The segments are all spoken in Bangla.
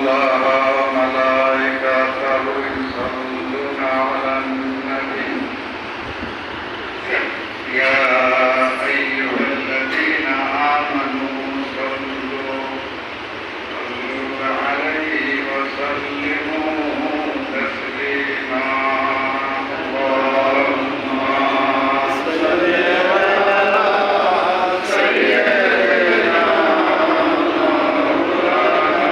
الله وملائكته يصلون على النبي يا أيها الذين آمنوا صلوا عليه وسلموا تسليما اللهم صل على سيدنا مولانا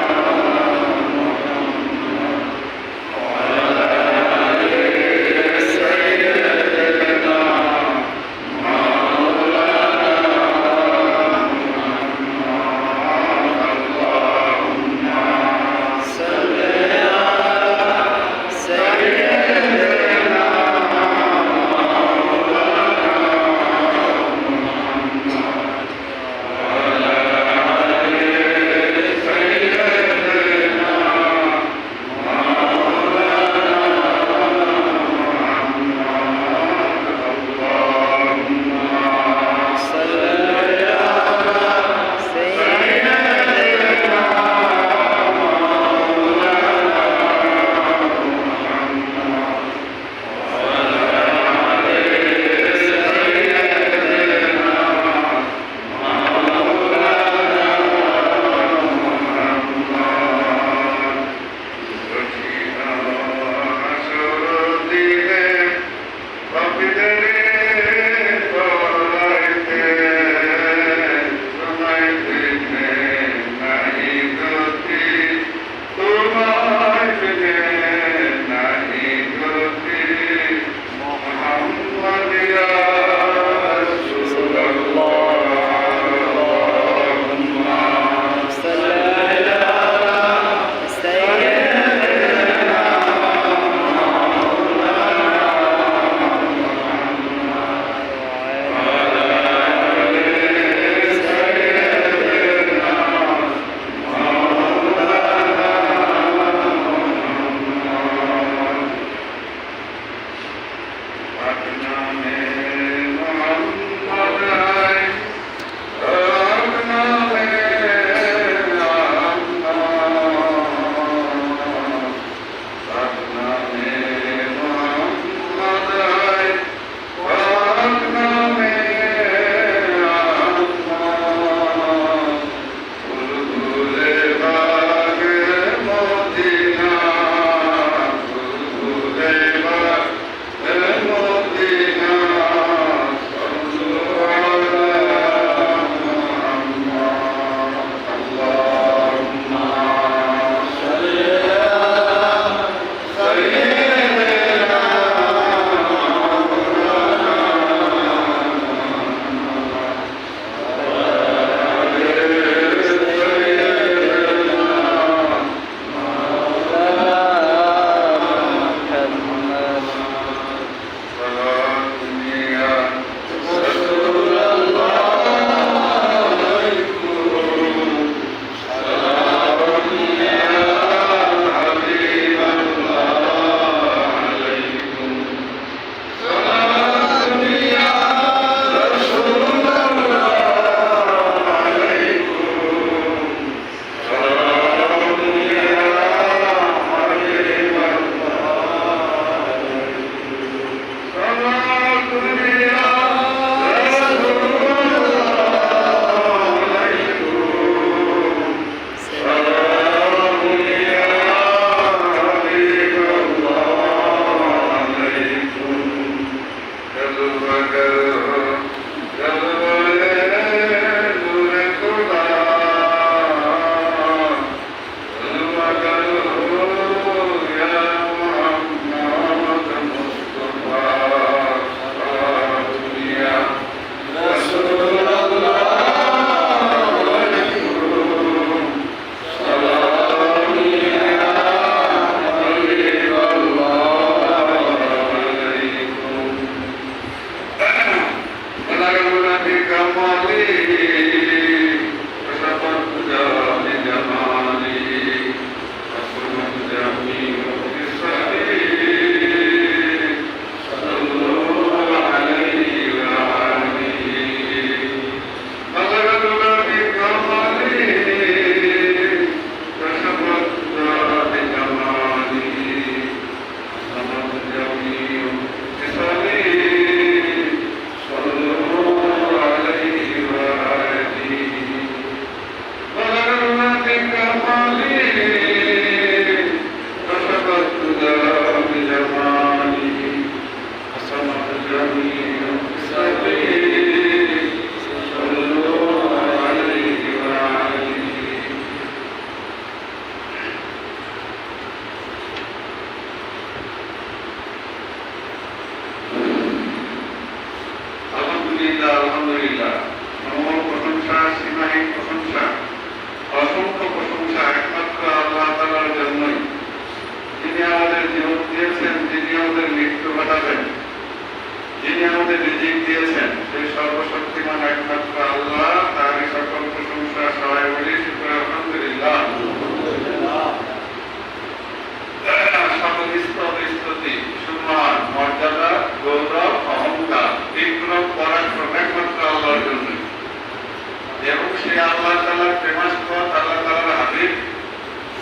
এবং সেই আল্লাহ তাআলার প্রেমাস্পদ আল্লাহ তাআলার হাবিব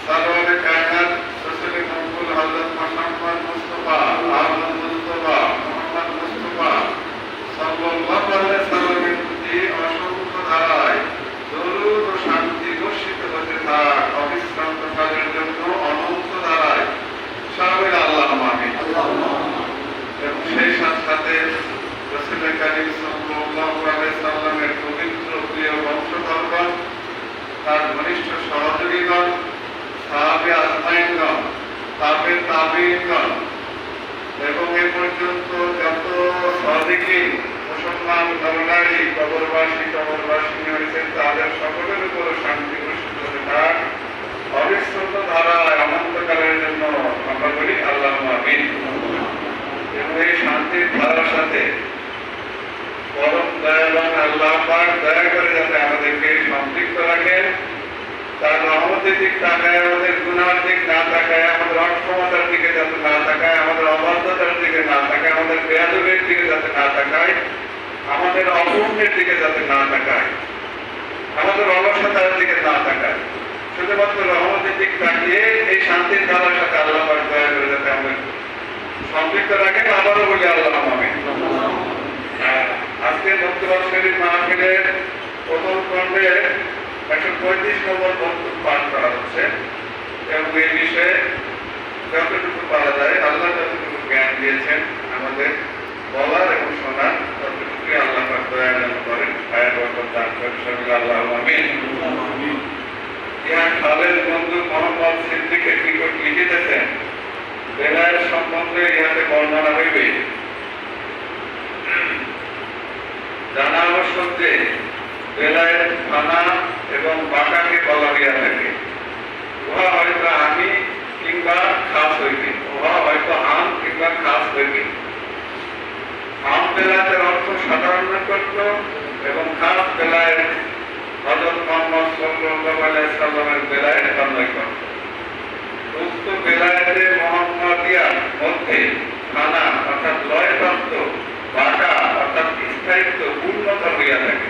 সারওয়ারে কায়নাত রাসূল মকবুল হযরত মুহাম্মদ মুস্তাফা আহমদ মুস্তাফা মুহাম্মদ মুস্তাফা সাল্লাল্লাহু আলাইহি সাল্লামের প্রতি অসংখ্য ধারায় দরুদ ও শান্তি বর্ষিত হতে থাক অবিশ্রান্ত কালের জন্য অনন্ত ধারায় সাবের আল্লাহুম্মা আমিন। এবং সেই সাথে রাসূল কারীম সাল্লাল্লাহু আলাইহি সাল্লামের পবিত্র প্রিয় বংশধরগণ, তার ঘনিষ্ঠ সহযোগীগণ, সাহাবে আজমাইনগণ, তাবেঈনগণ এবং এ পর্যন্ত যত সাদিকিন মুসলমান নরনারী কবরবাসী হয়েছেন তাদের সকলের উপর শান্তি বর্ষিত হতে থাক অবিশ্রান্ত ধারায় অনন্তকালের জন্য আমরা বলি আল্লাহুম্মা আমিন। এবং এই শান্তির ধারার সাথে পরম দয়াবান আল্লাহ পাক দয়া করে যাতে আমাদেরকে সম্পৃক্ত রাখেন, তার রহমতের দিক তাকায়, আমাদের গুনার দিক না তাকায়, আমাদের অক্ষমতার দিকে যাতে না তাকায়, আমাদের অবাধ্যতার দিকে না তাকায়, আমাদের বেয়াদবের দিকে যাতে না তাকায়, আমাদের অপূর্ণের দিকে যাতে না তাকায়, আমাদের অলসতার দিকে না তাকায়, শুধুমাত্র রহমতের দিক তাকিয়ে এই শান্তির ধারার সাথে আল্লাহ পাক দয়া করে যাতে আমাদের সম্পৃক্ত রাখেন। আবারও বলি আল্লাহুম্মা আমিন। আজকে মুক্তবাদ শরীফ মাহফিলের প্রথম খণ্ডে 135 নম্বর বক্তব্য পাঠ করা হচ্ছে এবং এই বিষয়ে যতটুকু পারা যায় আল্লাহ যতটুকু জ্ঞান দিয়েছেন আমাদের বলার এবং শোনার ততটুকুই আল্লাহ পাক দয়া দান করেন, খায়ের বরকত দান করেন। সকলে আল্লাহুম্মা আমিন। ইহা খালেদ বন্ধু মোহাম্মদ সিদ্দিকের নিকট লিখিতেছেন, বেলায়েত সম্বন্ধে ইহাতে বর্ণনা হইবে। জানা আবশ্যক যে বেলায়েত ফানা এবং বাঁকাকে বলা হইয়া থাকে। উহা হয়তো আমি কিংবা খাস হইবে, উহা হয়তো আম কিংবা খাস হইবে। আম বেলায়েতের অর্থ সাধারণ নৈকট্য এবং খাস বেলায়েত হযরত মুহাম্মদ সাল্লাল্লাহু আলাইহি সাল্লামের বেলায়েত বা নৈকট্য। উক্ত বেলায়েতে মুহাম্মাদিয়ার মধ্যে ফানা অর্থাৎ লয়প্রাপ্ত, বাঁকা অর্থাৎ স্থায়িত্ব পূর্ণতা হইয়া থাকে।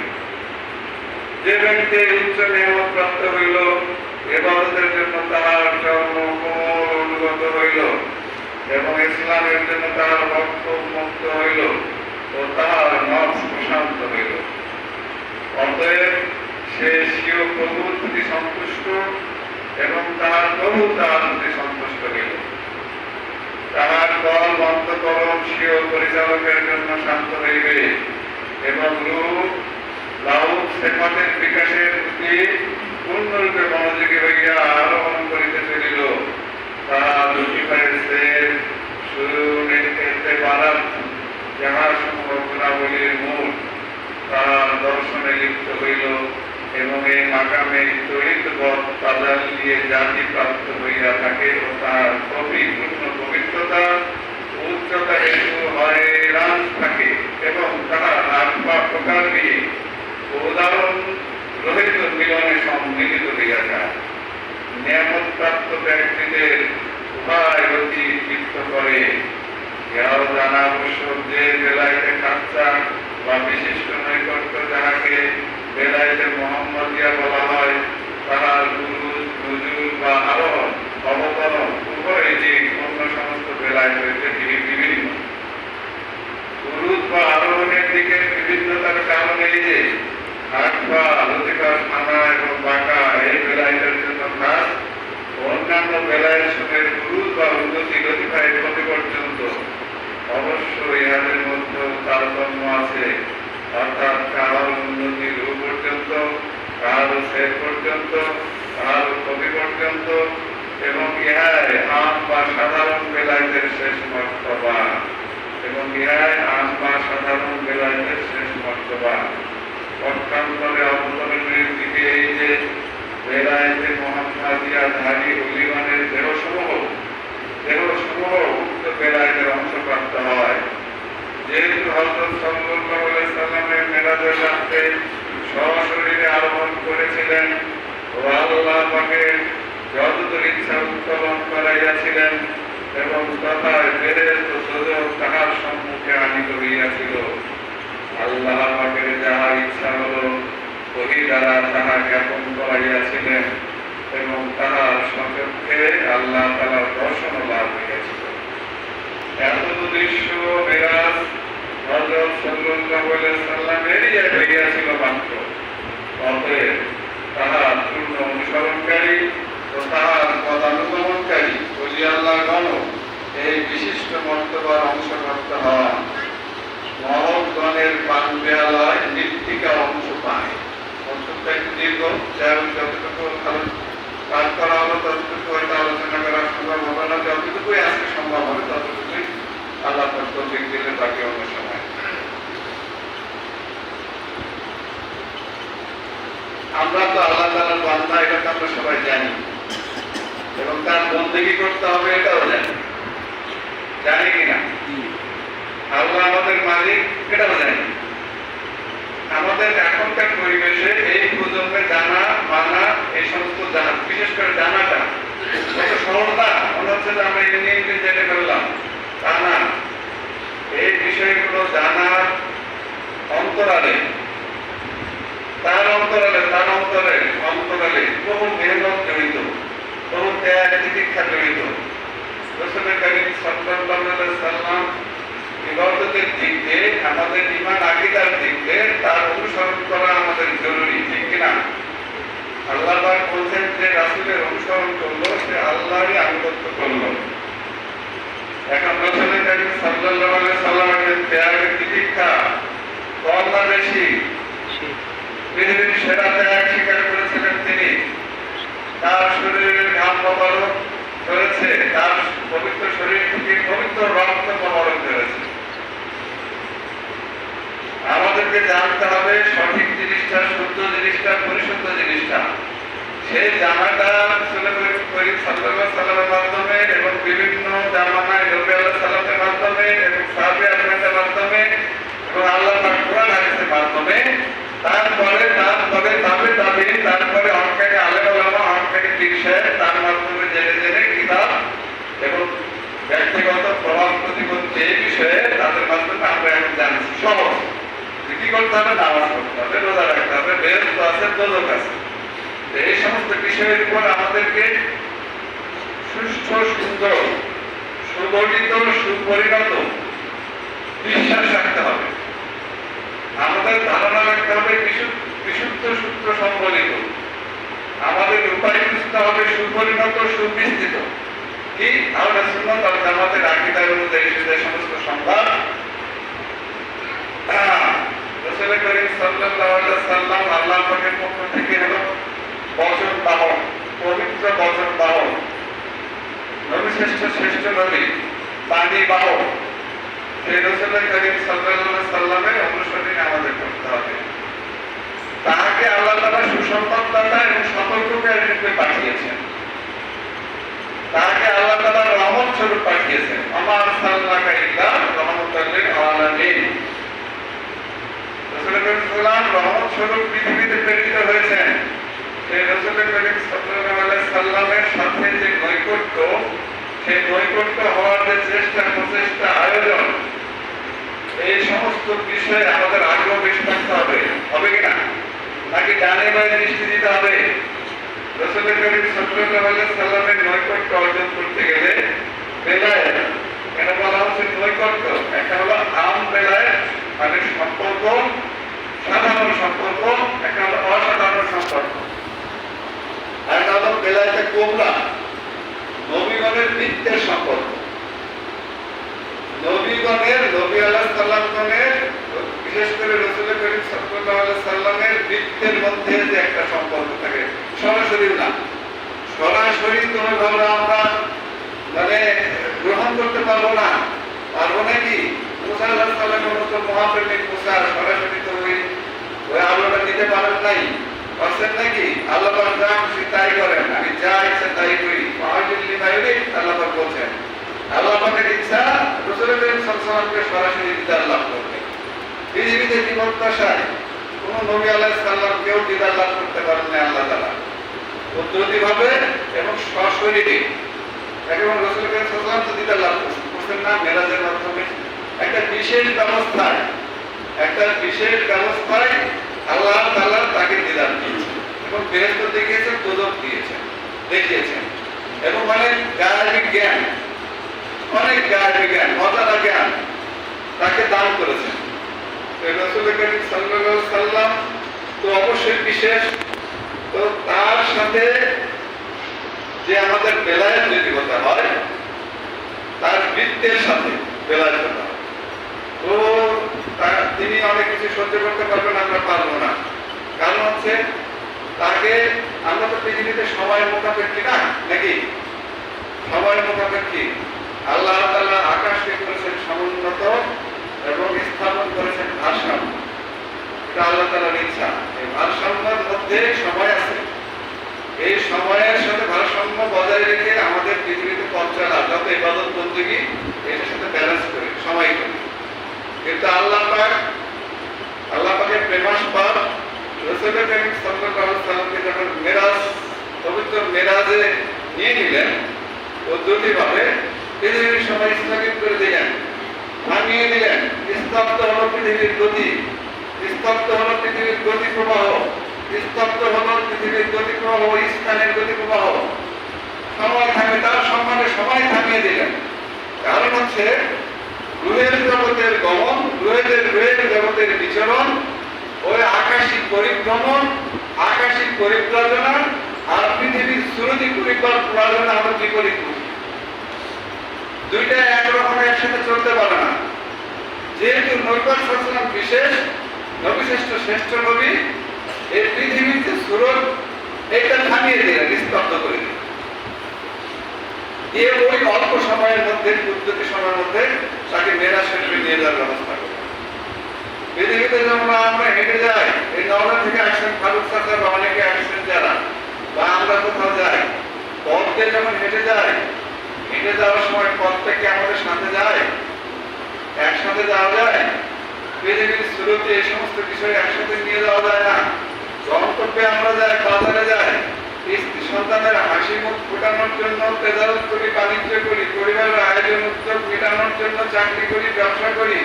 যে ব্যক্তি উচ্চ নিয়ামত প্রাপ্ত হইল, ইবাদতের জন্য তাহার জন্ম কোমল অনুগত হইল এবং ইসলামের জন্য তাহার রক্ত মুক্ত হইল ও তাহার নফস প্রশান্ত হইল, অতএব সে স্বীয় প্রভুর প্রতি সন্তুষ্ট এবং তাহার প্রভু তাহার প্রতি সন্তুষ্ট হইল। তাহার বল অন্তঃকরণ স্বীয় পরিচালকের জন্য শান্ত হইবে এবং রূপ লাউক সেফাতের বিকাশের প্রতি পূর্ণরূপে মনোযোগী হইয়া আরোহণ করিতে চলিল। তাহার লুটিফায়ের সের শুরু নিতে পারার যাহা সমূহ গুণাবলীর মূল তাহার দর্শনে লিপ্ত হইল এবং এই মাকামে তড়িৎ পথ তাজাল দিয়ে জাতি প্রাপ্ত হইয়া থাকে ও তাহার পূর্ণ পবিত্রতা উচ্চতা হেতু হয়রান থাকে এবং তাহার আত্মা প্রকার দিয়ে উদাহরণ রহিত মিলনে সম্মিলিত হইয়া যায়। নিয়ামত প্রাপ্ত ব্যক্তিদের উভয় গতি চিত্ত করে। ইহাও জানা আবশ্যক যে বেলায়েতে খাচ্চা বা বিশিষ্ট নৈকট্য যাহাকে বেলায়েতে মুহাম্মাদিয়া বলা হয়, তাহার বুরুজ, নুজুল বা আরোহণ, অবতরণ উভয় যে অন্য সমস্ত বেলায়েত হইতে বিভিন্ন। বুরুজ বা আরোহণের দিকে বিভিন্নতার কারণ এই যে হাত বা লতিকার ফানা এবং বাঁকা এই বেলায়েতের জন্য খাস, অন্যান্য বেলায়েত সমূহের বুরুজ বা উন্নতি লতিকায় প্রতি পর্যন্ত অবশ্য ইহাদের মধ্যে তারতম্য আছে, অর্থাৎ কারো উন্নতি রূপ পর্যন্ত, কারো শেষ পর্যন্ত, কারো কবি পর্যন্ত এবং ইহায় আম বা সাধারণ বেলায়েতের শেষ মর্তবা এবং ইহায় আম বা সাধারণ বেলায়েতের শেষ মর্তবা। পক্ষান্তরে অবতরণের দিকে এই যে বেলায়েতে মুহাম্মাদিয়া ধারী ওলিগণের দেহসমূহ উক্ত বেলায়েতের অংশপ্রাপ্ত হয়। যেহেতু হযরত সাল্লাল্লাহু আলাইহি সাল্লামের মেরাজের রাতে সশরীরে আরোহণ করেছিলেন ও আল্লাহ পাকের যতদূর ইচ্ছা উত্তোলন করাইয়াছিলেন এবং তথায় বেহেশত দোজখ তাহার সম্মুখে আনিত হইয়াছিল। আল্লাহ পাকের যাহা ইচ্ছা হল ওহী দ্বারা তাহা জ্ঞাপন করাইয়াছিলেন এবং তাহার সপক্ষে আল্লাহ তাআলার দর্শন লাভ হইয়াছিল। এত দৃশ্য মেরাজ হযরত সাল্লাল্লাহু আলাইহি সাল্লামেরই হইয়াছিল মাত্র। অতএব তাহার পূর্ণ অনুসরণকারী ও তাহার পদানুগমনকারী ওলি আল্লাহগণ এই বিশিষ্ট মর্তবার অংশপ্রাপ্ত হন। মহৎগণের পান পেয়ালায় মৃত্তিকা অংশ পায়। অন্তত একটু দীর্ঘ, যাই হোক যতটুকু পাঠ করা হলো ততটুকু হয়তো আলোচনা করা সম্ভব হবে না, যতটুকুই আজকে সম্ভব হবে ততটুকুই আল্লাহ তৌফিক দিলে বাকি অন্য সময়। আমরা তো আল্লাহ তাআলার বান্দা, এটা তো আমরা সবাই জানি, এবং তার বন্দেগী করতে হবে এটাও জানি। জানি কিনা? আল্লাহ আমাদের মালিক, এটাও জানি। আমাদের এখনকার পরিবেশে এই প্রজন্মে জানা মানা এই সমস্ত জানা, বিশেষ করে জানাটা কত সহজতা মনে হচ্ছে যে আমরা এমনি জেনে ফেললাম, তা না। এই বিষয়গুলো জানার অন্তরালে বহু মেহনত জড়িত, বহু ত্যাগ তিতিক্ষা জড়িত। রাসূল করিম সাল্লাল্লাহু আলাইহি সাল্লাম ইবাদতের দিক দিয়ে, আমাদের ঈমান আকীদার দিক দিয়ে তার অনুসরণ করা আমাদের জরুরি, ঠিক কিনা? আল্লাহ পাক বলছেন যে রাসূলের অনুসরণ করলো সে আল্লাহরই আনুগত্য করলো। এখন রাসূল করিম সাল্লাল্লাহু আলাইহি সাল্লামের ত্যাগ তিতিক্ষা কম না বেশি? পৃথিবীর সেরা ত্যাগ স্বীকার করেছিলেন তিনি। তার শরীরের ঘাম মোবারক করেছে, তার পবিত্র শরীর থেকে পবিত্র রক্ত মোবারক করেছে। আমাদেরকে জানতে হবে সঠিক জিনিসটা, শুদ্ধ জিনিসটা, পরিশুদ্ধ জিনিসটা। সেই জানাটা রাসূল করিম সাল্লাল্লাহু আলাইহি সাল্লামের মাধ্যমে এবং বিভিন্ন জামানায় নবী আলাইহিস সালামের মাধ্যমে এবং সাহাবী আজমাইনের মাধ্যমে এবং আল্লাহ পাক কোরআন হাদিসের মাধ্যমে, তারপরে অনেক আলেম ওলামা, অনেক পীর সাহেব তার মাধ্যমে জেনে জেনে কিতাব এবং ব্যক্তিগত প্রভাব প্রতিপত্তি এই বিষয়ে তাদের মাধ্যমে আমরা এখন জানছি। সহজ কি করতে হবে? নামাজ পড়তে হবে, রোজা রাখতে হবে, বেহেশত আছে, দোজখ আছে। এই সমস্ত বিষয়ের উপর আমাদেরকে সুষ্ঠ, সুন্দর, সুগঠিত, সুপরিণত বিশ্বাস রাখতে হবে। আমাদের ধারণা রাখতে হবে বিশুদ্ধ সূত্র সম্বলিত। আমাদের উপায় খুঁজতে হবে সুপরিণত, সুবিস্তৃত। কি আহলে সুন্নাত ওয়াল জামাতের আকীদা অনুযায়ী যে সমস্ত সংবাদ রাসূল করিম সাল্লাল্লাহু আলাইহি সাল্লাম আল্লাহ পাকের পক্ষ থেকে হলো বচন বাহক, পবিত্র বচন বাহক, নবী শ্রেষ্ঠ নবী, বাণী বাহক। সেই রাসূল করিম সাল্লাল্লাহু আলাইহি সাল্লামের অনুসরণ আমাদের করতে হবে। তাকে আল্লাহ তাআলা সুসংবাদদাতা এবং সতর্ককারী রূপে পাঠিয়েছেন। তাকে আল্লাহ তাআলা রহমত স্বরূপ পাঠিয়েছেন। আমা আরসালনাকা ইল্লা রাহমাতাল লিল আলামিন। রাসূল করিম সাল্লাল্লাহু আলাইহি রহমত স্বরূপ পৃথিবীতে প্রেরিত হয়েছেন। সেই রাসূল করিম সাল্লাল্লাহু আলাইহি সাল্লামের সাথে যে নৈকট্য, সেই নৈকট্য হওয়ার যে চেষ্টা, প্রচেষ্টা, আয়োজন, এই সমস্ত বিষয়ে আমাদের আগ্রহ বেশি থাকতে হবে। হবে কিনা? নাকি ডানে বামে দৃষ্টি দিতে হবে? রাসূল করিম সাল্লাল্লাহু আলাইহি সাল্লামের নৈকট্য অর্জন করতে গেলে বেলায়েত, এটা বলা হচ্ছে নৈকট্য। একটা হলো আম বেলায়েত মানে সম্পর্ক, সাধারণ সম্পর্ক, একটা হলো অসাধারণ সম্পর্ক, আর একটা হলো বেলায়েতে কোবরা, নবীগণের নিত্যের সম্পর্ক। নবীগণের, নবী আলাইহিস সালামগণের, বিশেষ করে রাসূল করিম সাল্লাল্লাহু আলাইহি সাল্লামের বৃত্তের মধ্যে যে একটা সম্পর্ক থাকে, সরাসরি না। সরাসরি কোনো ভাবে আমরা মানে গ্রহণ করতে পারবো না। পারবো নাকি? মুসা আলাইহিস সালামের মতো মহাপ্রেমিক মুসা সরাসরি তো ওই আলোটা দিতে পারেন নাই, পারছেন নাকি? আল্লাহ পাক যা খুশি তাই করেন, আমি যা ইচ্ছা তাই করি। মাহাজিল্লি মাইরি আল্লাহ পাক বলছেন, আল্লাহ পাকের ইচ্ছা রাসূল করিম সাল্লাল্লাহু আলাইহি সাল্লামকে সরাসরি দিদার লাভ করবে। পৃথিবীতে জীবদ্দশায় কোন নবী আলাইহিস সালাম কেউ দিদার লাভ করতে পারেন না আল্লাহ তাআলা পদ্ধতিভাবে এবং সশরীরে। এখন রাসূল করিম সাল্লাল্লাহু আলাইহি সাল্লাম তো দিদার লাভ করছেন না মেরাজের মাধ্যমে, একটা বিশেষ ব্যবস্থায় আল্লাহ তাআলা তাকে দিদার দিয়েছেন এবং বেহেশত দেখিয়েছেন, দোজখ দেখিয়েছেন এবং অনেক গায়েবী জ্ঞান, অজানা জ্ঞান তাকে দান করেছেন। রাসূল করিম সাল্লাল্লাহু আলাইহি ওয়াসাল্লাম তো অবশ্যই বিশেষ। তো তার সাথে যে আমাদের বেলায়েত যদি হতে হয়, তার বৃত্তের সাথে বেলায়েত হতে হয়। তো তিনি অনেক কিছু সহ্য করতে পারবেন, আমরা পারবো না। কারণ হচ্ছে তাকে আমরা তো পৃথিবীতে সময়ের মোকাবেক্ষী না, নাকি? সময়ের মোকাবেক্ষী। আল্লাহ তাআলা আকাশকে করেছেন সমুন্নত এবং স্থাপন করেছেন ভারসাম্য। এটা আল্লাহ তাআলার ইচ্ছা। এই ভারসাম্যের মধ্যে সময় আছে। এই সময়ের সাথে ভারসাম্য বজায় রেখে আমাদের পৃথিবীতে পথ চলা, যত ইবাদত বন্দেগী, এটার সাথে ব্যালেন্স করে সময় করে। কিন্তু আল্লাহ পাকের প্রেমাস্পদ রাসূল করিম সাল্লাল্লাহু আলাইহি ওয়াসাল্লামকে যখন পবিত্র মেরাজে নিয়ে নিলেন, পদ্ধতিভাবে পৃথিবীর সময় স্থগিত করে দিলেন, থামিয়ে দিলেন। স্তব্ধ হলো পৃথিবীর গতি, স্তব্ধ হলো পৃথিবীর গতি প্রবাহ, স্তব্ধ হলো পৃথিবীর গতি প্রবাহ, স্থানের গতি প্রবাহ। সময় থামে, তার সম্মানে সময় থামিয়ে দিলেন। কারণ হচ্ছে রুহের জগতের গমন, রুহের জগতের বিচরণ, ওই আকাশিক পরিভ্রমণ, আকাশিক পরিব্রজনা আর পৃথিবীর সুরতি পরিব্রজনা আমরা বিপরীত বুঝি। দুইটা একরকম একসাথে চলতে পারে না। যেহেতু নবী সাল্লাল্লাহু আলাইহি ওয়াসাল্লাম বিশেষ নবী, শ্রেষ্ঠ নবী, এই পৃথিবীতে সুরত এটা থামিয়ে দিলেন, স্তব্ধ করে দিলেন। দিয়ে ওই অল্প সময়ের মধ্যে, পদ্ধতি সময়ের মধ্যে তাকে মেরাজ শরীফে নিয়ে যাওয়ার ব্যবস্থা করলেন। পৃথিবীতে যেমন আমরা হেঁটে যাই, এই নওগাঁ থেকে আসছেন ফারুক চাচা বা অনেকে আসছেন যারা, বা আমরা কোথাও যাই, পথ দিয়ে যখন হেঁটে যাই, হেঁটে যাওয়ার সময় পথটা কি আমাদের সাথে যায়? একসাথে যাওয়া যায়? পৃথিবীর স্রোতে এই সমস্ত বিষয় একসাথে নিয়ে যাওয়া যায় না। গন্তব্যে আমরা যাই, বাজারে যাই, স্ত্রী সন্তানের হাসি মুখ ফোটানোর জন্য তেজারত করি, বাণিজ্য করি, পরিবারের আয়োজন উদ্যোগ মেটানোর জন্য চাকরি করি, ব্যবসা করি,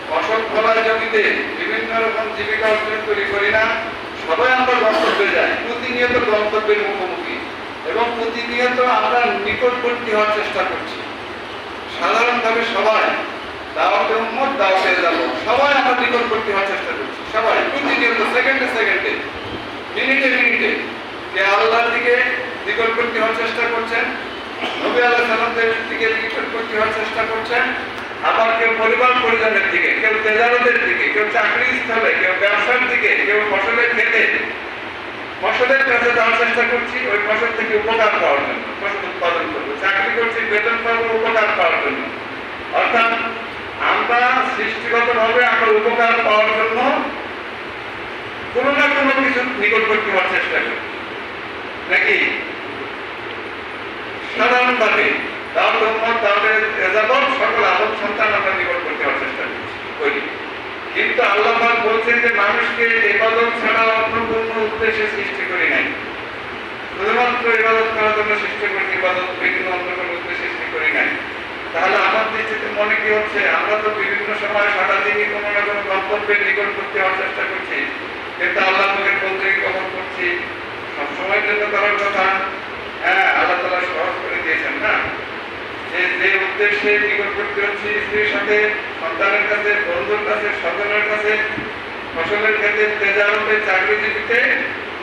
ফসল ফলার জমিতে বিভিন্ন রকম জীবিকা অর্জন করি না? সবাই আমরা গন্তব্যে যাই, প্রতিনিয়ত গন্তব্যের মুখোমুখি এবং প্রতিনিয়ত আমরা নিকটবর্তী হওয়ার চেষ্টা করছি। সাধারণভাবে সবাই দাওয়াতে উম্মত, দাওয়াতে যাব, সবাই আমরা নিকটবর্তী হওয়ার চেষ্টা করছি। সবাই প্রতিনিয়ত সেকেন্ডে, মিনিটে কে আল্লাহর দিকে নিকটবর্তী হওয়ার চেষ্টা করছেন, নবী আলাইহিস সালামের দিকে নিকটবর্তী হওয়ার চেষ্টা করছেন। আবার কেউ পরিবার পরিজনের দিকে, কেউ তেজারতের দিকে, কেউ চাকরি স্থলে, কেউ ব্যবসার দিকে, কেউ ফসলের ক্ষেতে, ফসলের কাছে যাওয়ার চেষ্টা করছি, ওই ফসল থেকে উপকার পাওয়ার জন্য। ফসল উৎপাদন করবো, চাকরি করছি, বেতন পাবো উপকার পাওয়ার জন্য। অর্থাৎ আমরা সৃষ্টিগতভাবে আমরা উপকার পাওয়ার জন্য কোনো না কোনো কিছু নিকটবর্তী হওয়ার চেষ্টা করি, নাকি? সাধারণভাবে সকল আদম সন্তান আমরা নিকটবর্তী হওয়ার চেষ্টা করি। কিন্তু আল্লাহ পাক বলছেন যে মানুষকে ইবাদত ছাড়া অন্য কোনো উদ্দেশ্যে সৃষ্টি করি নাই, শুধুমাত্র ইবাদত করার জন্য সৃষ্টি করেছি, ইবাদত ভিন্ন অন্য কোনো উদ্দেশ্যে সৃষ্টি করি নাই। তাহলে আমার দৃষ্টিতে মনে কি হচ্ছে, আমরা তো বিভিন্ন সময় সারাদিনই কোনো না কোনো গন্তব্যের নিকটবর্তী হওয়ার চেষ্টা করছি, কিন্তু আল্লাহ পাকের বন্ধুকে কখন করছি, সবসময়ের জন্য করার কথা। হ্যাঁ, আল্লাহ তাআলা সহজ করে দিয়েছেন না, যে উদ্দেশ্যে নিকটবর্তী হচ্ছি, স্ত্রীর সাথে, সন্তানের কাছে, বন্ধুর কাছে, স্বজনের কাছে, ফসলের ক্ষেত্রে, তেজারতে, চাকরিজীবীতে,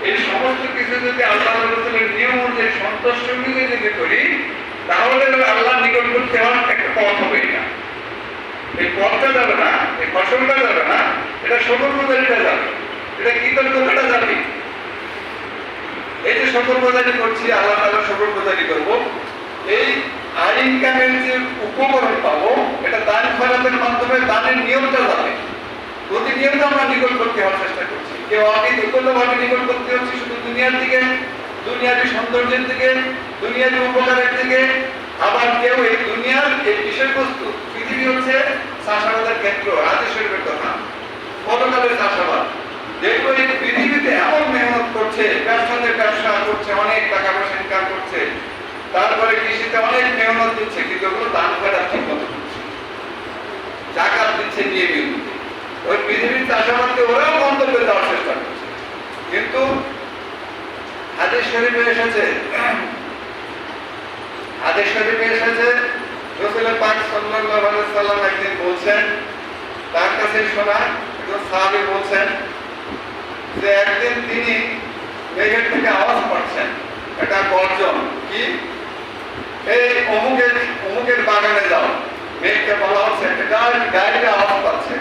এই সমস্ত কিছু যদি আল্লাহ রাসূলের নিয়ম অনুযায়ী সন্তুষ্ট মিলে যদি করি, তাহলে আল্লাহ নিকটবর্তী হওয়ার একটা পথ হবে। না এই পথটা যাবে না, এই ফসলটা যাবে না, এটা সতর্কতাটা যাবে, এটা কৃতজ্ঞতাটা যাবে। এই যে সতর্কতাটি করছি, আল্লাহ তাআলা সতর্কতাটি করবো, এই ইনকামের যে উপকরণ পাবো, এটা দান খয়রাতের মাধ্যমে দানের নিয়মটা যাবে। প্রতিনিয়ত আমরা নিকটবর্তী হওয়ার চেষ্টা করছি। কেউ অনীতিগতভাবে নিকটবর্তী হচ্ছে শুধু দুনিয়ার দিকে, দুনিয়ার সৌন্দর্যের দিকে, দুনিয়ার উপকারের দিকে। আবার কেউ এই দুনিয়ার এই বিষয়বস্তু, পৃথিবী হচ্ছে চাষাবাদের ক্ষেত্র, হাদিস শরীফের কথা, পরকালের চাষাবাদ। দেখবো এই পৃথিবীতে এমন মেহনত করছে, ব্যবসা করছে, অনেক টাকা পয়সা ইনকাম করছে, তারপরে কৃষিতে অনেক মেহনত দিচ্ছে, কিন্তু ওগুলো দান খয়রাত ঠিক মতো করছে, যাকাত দিচ্ছে নিয়মিত। ওই পৃথিবীর চাষাবাদকে ওরাও গন্তব্যে দেওয়ার চেষ্টা করছে। কিন্তু হাদিস শরীফে এসেছে, রাসূল পাক সাল্লাল্লাহু আলাইহি ওয়াসাল্লাম একদিন বলছেন, তার কাছে শোনা একজন সাহাবী বলছেন যে একদিন তিনি মেঘের থেকে আওয়াজ পাচ্ছেন, এটা গর্জন, কি এই অমুকের বাগানে যাও। মেঘকে বলা হচ্ছে একটা গাড়ির আওয়াজ পাচ্ছে।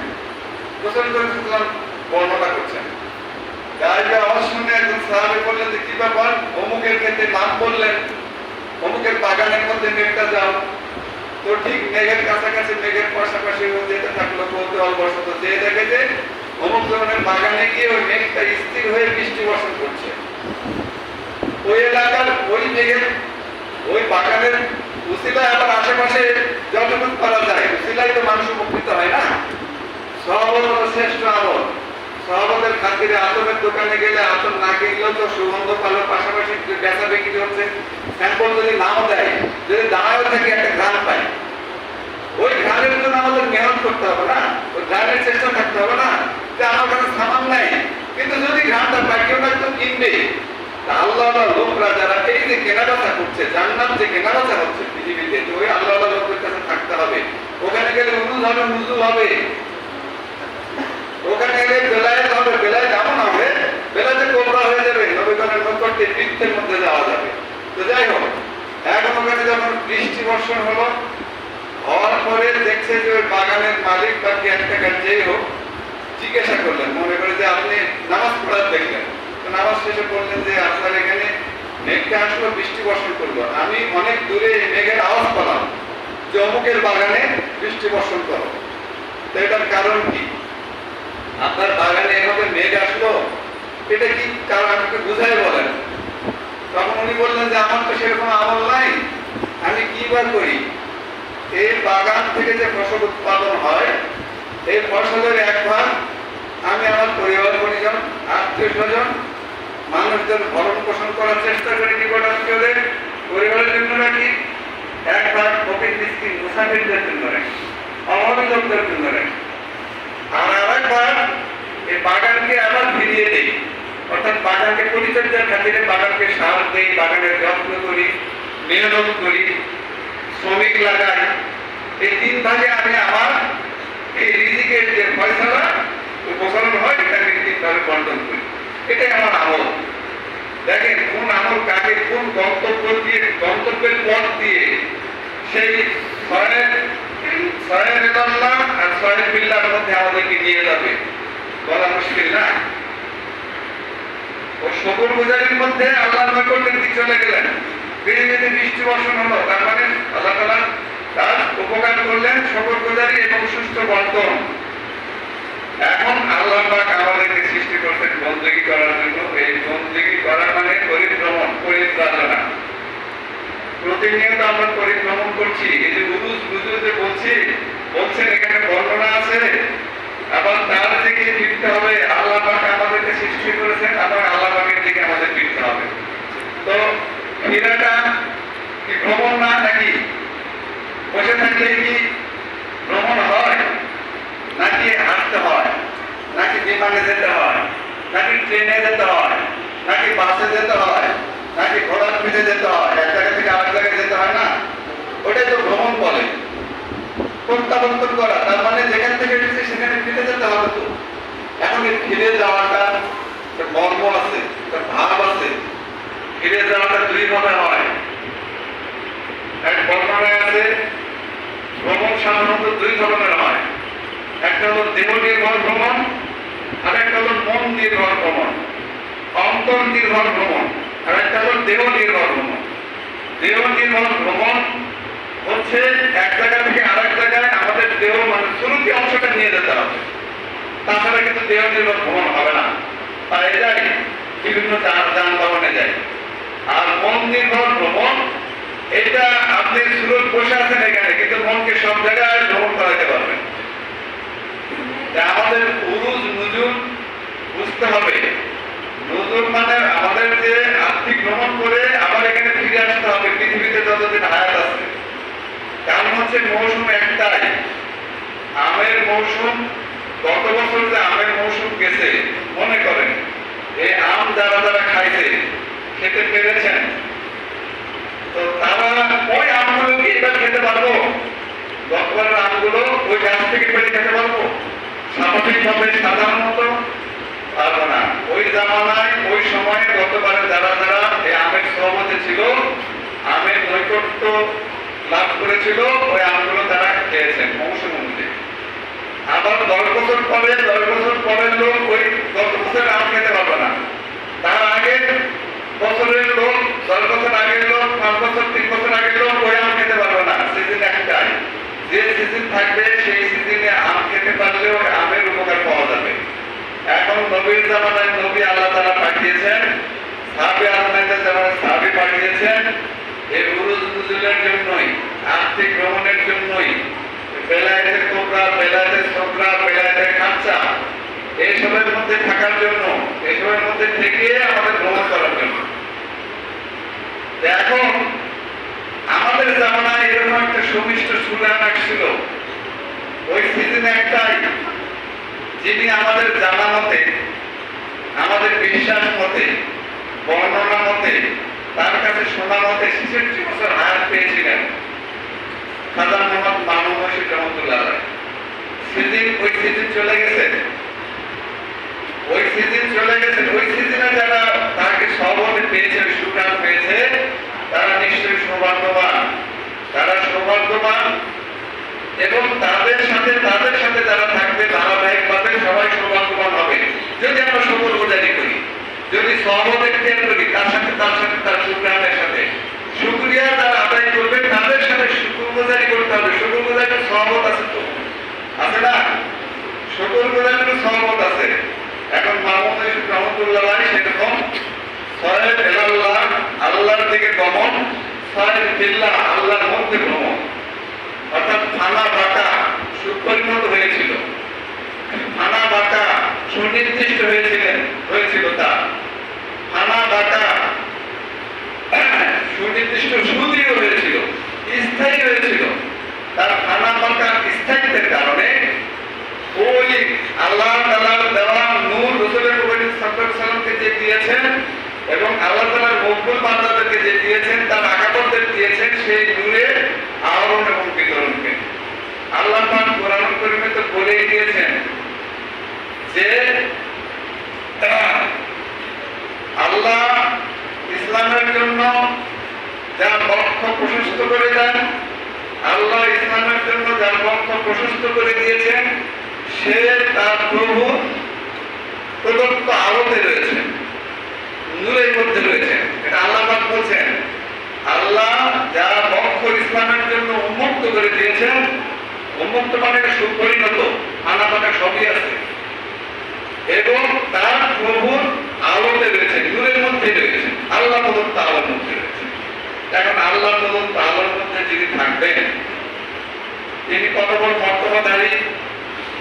রাসূল সাল্লাল্লাহু বর্ণনা করছেন, গাড়ির আওয়াজ শুনে একজন সাহাবী বললেন যে কি ব্যাপার, অমুকের ক্ষেত্রে নাম বললেন, অমুকের বাগানের মধ্যে মেঘটা যাও। তো ঠিক মেঘের কাছাকাছি, মেঘের পাশাপাশি যেতে থাকলো কৌতূহল বশত, যে দেখে যে অমুক ধরনের বাগানে গিয়ে ওই মেঘটা স্থির হয়ে বৃষ্টি বর্ষণ করছে। ওই এলাকার ওই মেঘের ওই বাগানের উসিলায় আবার আশেপাশে যতটুকু করা যায়, উসিলায় তো মানুষ উপকৃত হয় না। সহবত হলো শ্রেষ্ঠ আমল। সহবতের খাতিরে আতরের দোকানে গেলে আতর না কিনলেও তো সুগন্ধ পালোর পাশাপাশি বেচা বিক্রি হচ্ছে, স্যাম্পল যদি নাও দেয়, যদি দাঁড়াও থাকে একটা ঘ্রাণ পাই, ওই ঘ্রাণের জন্য আমাদের মেহনত করতে হবে না, ওই ঘ্রাণের চেষ্টা থাকতে হবে না যে আমার কাছে সামান নাই, কিন্তু যদি ঘ্রাণটা পাই কেউ না তো কিনবে। আল্লাহ লোকরা যারা এই যে কেনাবেচা করছে, জান্নাত যে কেনাবেচা হচ্ছে পৃথিবীতে, ওই আল্লাহ লোকের কাছে থাকতে হবে। ওখানে গেলে উরুজ হবে, নুজু হবে, ওখানে গেলে বেলায়েত হবে, বেলায়েত এমন হবে বেলায়েতে কোবরা হয়ে যাবে, নবীগণের নিকটে বৃত্তের মধ্যে যাওয়া যাবে। তো যাই হোক, এখন ওখানে যখন বৃষ্টি বর্ষণ হলো, হওয়ার পরে দেখছে যে ওই বাগানের মালিক বা কেয়ারটেকার যেই হোক জিজ্ঞাসা করলেন, মনে করে যে আপনি নামাজ পড়ার দেখলেন, তো নামাজ শেষে বললেন যে আপনার এখানে মেঘটা আসলো, বৃষ্টি বর্ষণ করলো, আমি অনেক দূরে মেঘের আওয়াজ পেলাম যে অমুকের বাগানে বৃষ্টি বর্ষণ করো। তো এটার কারণ কি? আপনার বাগানে এভাবে মেঘ আসলো, এটা কি কারণ আমাকে বুঝাই বলেন। তখন উনি বললেন যে আমার তো সেরকম আমল নাই, আমি কি বা করি, এই বাগান থেকে যে ফসল উৎপাদন হয়, এই ফসলের এক ভাগ আমি আমার পরিবার পরিজন, আত্মীয় স্বজন, মানুষদের ভরণ পোষণ করার চেষ্টা করি, নিকটাত্মীয়দের পরিবারের জন্য রাখি, এক ভাগ ফকির মিসকিন মুসাফিরদের জন্য রাখি, অভাবী লোকদের জন্য রাখি, আর আরেক ভাগ এই বাগানকে আবার ফিরিয়ে দেই, অর্থাৎ বাগানকে পরিচর্যার খাতিরে বাগানকে সার দেই, বাগানের যত্ন করি, মেহনত করি, শ্রমিক লাগাই। এই তিন ভাগে আমি আমার এই রিজিকের যে ফয়সালা উপকরণ হয়, এটাকে তিন ভাগে বন্টন করি। এটাই আমার আমল। দেখেন কোন আমল কাকে কোন গন্তব্যের পথ দিয়ে সেই ছয়ের আল্লাহ আর ছয়ের বিল্লার মধ্যে আমাদেরকে নিয়ে যাবে বলা মুশকিল না। ও শুকর গুজারির মধ্যে আল্লাহর নিকটে চলে গেলেন, পৃথিবীতে বৃষ্টি বর্ষণ হলো, তার মানে আল্লাহ তাআলা তার উপকার করলেন, শুকর গুজারি এবং সুষ্ঠু বন্টন। এখন আল্লাহ পাক আমাদেরকে সৃষ্টি করছেন বন্দেগী করার জন্য। এই বন্দেগী করা মানে পরিভ্রমণ, পরিত্রাজনা। প্রতিনিয়ত আমরা পরিভ্রমণ করছি। এই যে উরুজ নুজুজে বলছেন এখানে বর্ণনা আছে, আবার তার দিকে ফিরতে হবে। আল্লাহ পাক আমাদেরকে সৃষ্টি করেছেন, আবার আল্লাহ পাকের দিকে আমাদের ফিরতে হবে। তো ফিরাটা কি ভ্রমণ না, নাকি বসে থাকলে কি ভ্রমণ হয়, নাকি হাঁটতে হয়, নাকি বিমানে যেতে হয়, নাকি ট্রেনে যেতে হয়, নাকি বাসে যেতে হয়, নাকি ঘোড়ার পিঠে যেতে হয়, এক জায়গা থেকে আরেক জায়গায় যেতে হয় না? ওটাই তো ভ্রমণ বলে, প্রত্যাবর্তন করা। তার মানে যেখান থেকে এসেছে সেখানে ফিরে যেতে হবে। তো এখন এই ফিরে যাওয়াটা মর্ম আছে, ভাব আছে। ফিরে যাওয়াটা দুই ভাবে হয়। এক বর্ণনায় আছে ভ্রমণ সাধারণত দুই ধরনের হয়, একটা হলো দেহ নির্ভর ভ্রমণ, আর একটা হলো মন নির্ভর ভ্রমণ, অন্তর নির্ভর ভ্রমণ, আর একটা হলো দেহ নির্ভর ভ্রমণ। দেহ নির্ভর ভ্রমণ হচ্ছে এক জায়গা থেকে আরেক জায়গায় আমাদের দেহ মানে শুরুতে অংশটা নিয়ে যেতে হবে, তাছাড়া কিন্তু দেহ নির্ভর ভ্রমণ হবে না। পায়ে যায়, বিভিন্ন যানবাহনে যায়। আর মন নির্ভর ভ্রমণ, এটা আপনি সুরত বসে আছেন এখানে, কিন্তু মনকে সব জায়গায় ভ্রমণ করাতে পারবেন। আমাদের উরুজ নুজুম বুঝতে হবে। নুজুম মানে আমাদের যে আর্থিক ভ্রমণ করে আবার এখানে ফিরে আসতে হবে পৃথিবীতে যতদিন হায়াত আছে। কারণ হচ্ছে মৌসুম একটাই, আমের মৌসুম গত বছর যে আমের মৌসুম গেছে, মনে করেন এই আম যারা যারা খাইছে, খেতে পেরেছেন, তো তারা ওই আমগুলো কি এবার খেতে পারবো? গতবারের আমগুলো ওই গাছ থেকে পেরে খেতে পারবো স্বাভাবিকভাবে সাধারণত? পারবো না। ওই জামানায় ওই সময়ে গতবারে যারা যারা এই আমের সহমতে ছিল, আমের নৈকট্য লাভ করেছিল, ওই আমগুলো তারা খেয়েছেন মৌসুম অনুযায়ী। আবার 10 বছর পরের লোক ওই গত বছরের আম খেতে পারবে না। তার আগের বছরের লোক, 10 বছর আগের লোক, 5 বছর 3 বছর আগের লোক ওই আম খেতে পারবে না। সিজন একটাই, যে সিজন থাকবে সেই সিজনে আম খেতে পারলে ওই আমের উপকার পাওয়া যাবে। এখন নবীর জামানায় নবী আল্লাহ তাআলা পাঠিয়েছেন, সাহাবী আজমাইদের জামানায় সাহাবী পাঠিয়েছেন এই উরুজ নুজুলের জন্যই, আর্থিক ভ্রমণের জন্যই, বেলায়েতের কোবরা, বেলায়েতের সগরা, বেলায়েতের খাচ্চা, এইসবের মধ্যে থাকার জন্য, এইসবের মধ্যে থেকে আমাদের ভ্রমণ করার জন্য। এখন আমাদের জামানায় এরকম একটা সুমিষ্ট সুরান আসছিল, ওই সিজনে একটাই, যিনি আমাদের জানা মতে, আমাদের বিশ্বাস মতে, বর্ণনা মতে, তার কাছে শোনা মতে 66 বছর হায়াত পেয়েছিলেন খাজা মোহাম্মদ মামুন মসজিদ রহমতুল্লাহ আলাইহি। ওই সিজন চলে গেছে, ওই সিজনে যারা তাকে সহমতে পেয়েছে, সুরান পেয়েছে, তারা নিশ্চয়ই সৌভাগ্যবান। তারা সৌভাগ্যবান এবং তাদের সাথে যারা থাকবে ধারাবাহিকভাবে সবাই সৌভাগ্যবান হবে। যদি আমরা শুকর গুজারি করি, যদি সহমত এখতিয়ার করি, তার সাথে তার সুগ্রামের সাথে শুকরিয়া যারা আদায় করবে, তাদের সাথে শুকর গুজারি করতে হবে। শুকর গুজারির সহমত আছে, তো আছে না? শুকর গুজারির সহমত আছে। এখন মামুন রহমতুল্লাহ সেরকম সয়েব ইলাল্লাহ, আল্লাহর দিকে গমন, সয়েব বিল্লাহ, আল্লাহর মধ্যে ভ্রমণ, অর্থাৎ ফানা বাঁকা সুপরিণত হয়েছিল, ফানা বাঁকা সুনির্দিষ্ট হয়েছিল তার, ফানা বাঁকা সুনির্দিষ্ট সুদৃঢ় হয়েছিল, স্থায়ী হয়েছিল। তার ফানা বাঁকা স্থায়িত্বের কারণে ওই আল্লাহ তাআলার দেওয়া নূর রাসূলের নবী সাল্লাল্লাহু আলাইহি ওয়াসাল্লামকে যে দিয়েছেন এবং আল্লাহ তাআলার মকবুল বান্দাদেরকে যে দিয়েছেন, তার আকাবরদের দিয়েছেন, সেই নূরের আহরণ এবং বিতরণকে আল্লাহ পাক কোরআন কারীমে তো বলেই দিয়েছেন যে আল্লাহ ইসলামের জন্য যার পক্ষ প্রশস্ত করে দেন, আল্লাহ ইসলামের জন্য যার পক্ষ প্রশস্ত করে দিয়েছেন, সে তার প্রভু প্রদত্ত আলোতে রয়েছে, নূরের মধ্যে রয়েছে। এটা আল্লাহ পাক বলছেন, আল্লাহ যার পক্ষ ইসলামের জন্য উন্মুক্ত করে দিয়েছেন, উন্মুক্ত মানে সুপরিণত, আনাপানা সবই আছে, এবং তার প্রভুর আলোতে রয়েছে, নূরের মধ্যে রয়েছে, আল্লাহ প্রদত্ত আলোর মধ্যে রয়েছে। এখন আল্লাহ প্রদত্ত আলোর মধ্যে যিনি থাকবেন, তিনি কত বড় মর্যাদাধারী।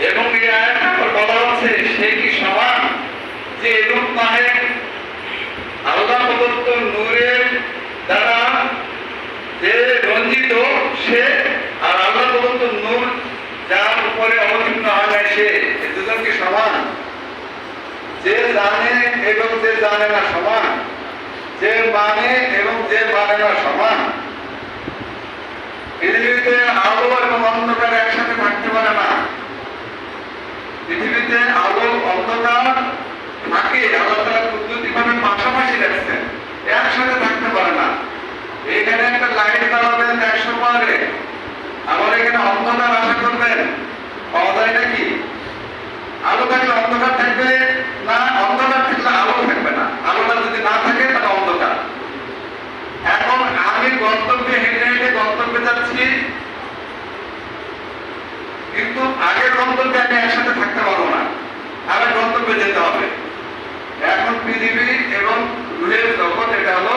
এবং এই আয়াতে বলা হচ্ছে সে কি সমান যে এরূপ নহে, আল্লাহ প্রদত্ত নূরের দ্বারা যে রঞ্জিত সে, আর আল্লাহ প্রদত্ত নূর যার উপরে অবতীর্ণ হয় না সে, দুজন কি সমান? যে জানে এবং যে জানে না সমান, যে মানে এবং যে মানে না সমান। পৃথিবীতে আলো এবং অন্ধকার একসাথে থাকতে পারে না। পৃথিবীতে আলো অন্ধকার থাকে, আল্লাহ তাআলা কুদরতিভাবে পাশাপাশি রাখছেন, একসাথে থাকতে পারে না। এখানে একটা লাইট জ্বালাবেন 100 পারে, আবার এখানে অন্ধকার আশা করবেন, পাওয়া যায় নাকি? আলো থাকলে অন্ধকার থাকবে না, অন্ধকার থাকলে আলো থাকবে না। আলোটা যদি না থাকে তাহলে অন্ধকার। এখন আমি গন্তব্যে হেঁটে গন্তব্যে যাচ্ছি, কিন্তু আগের গন্তব্যে আমি একসাথে থাকতে পারবো না, আরেক গন্তব্যে যেতে হবে। এখন পৃথিবী এবং রুহের জগৎ এটা হলো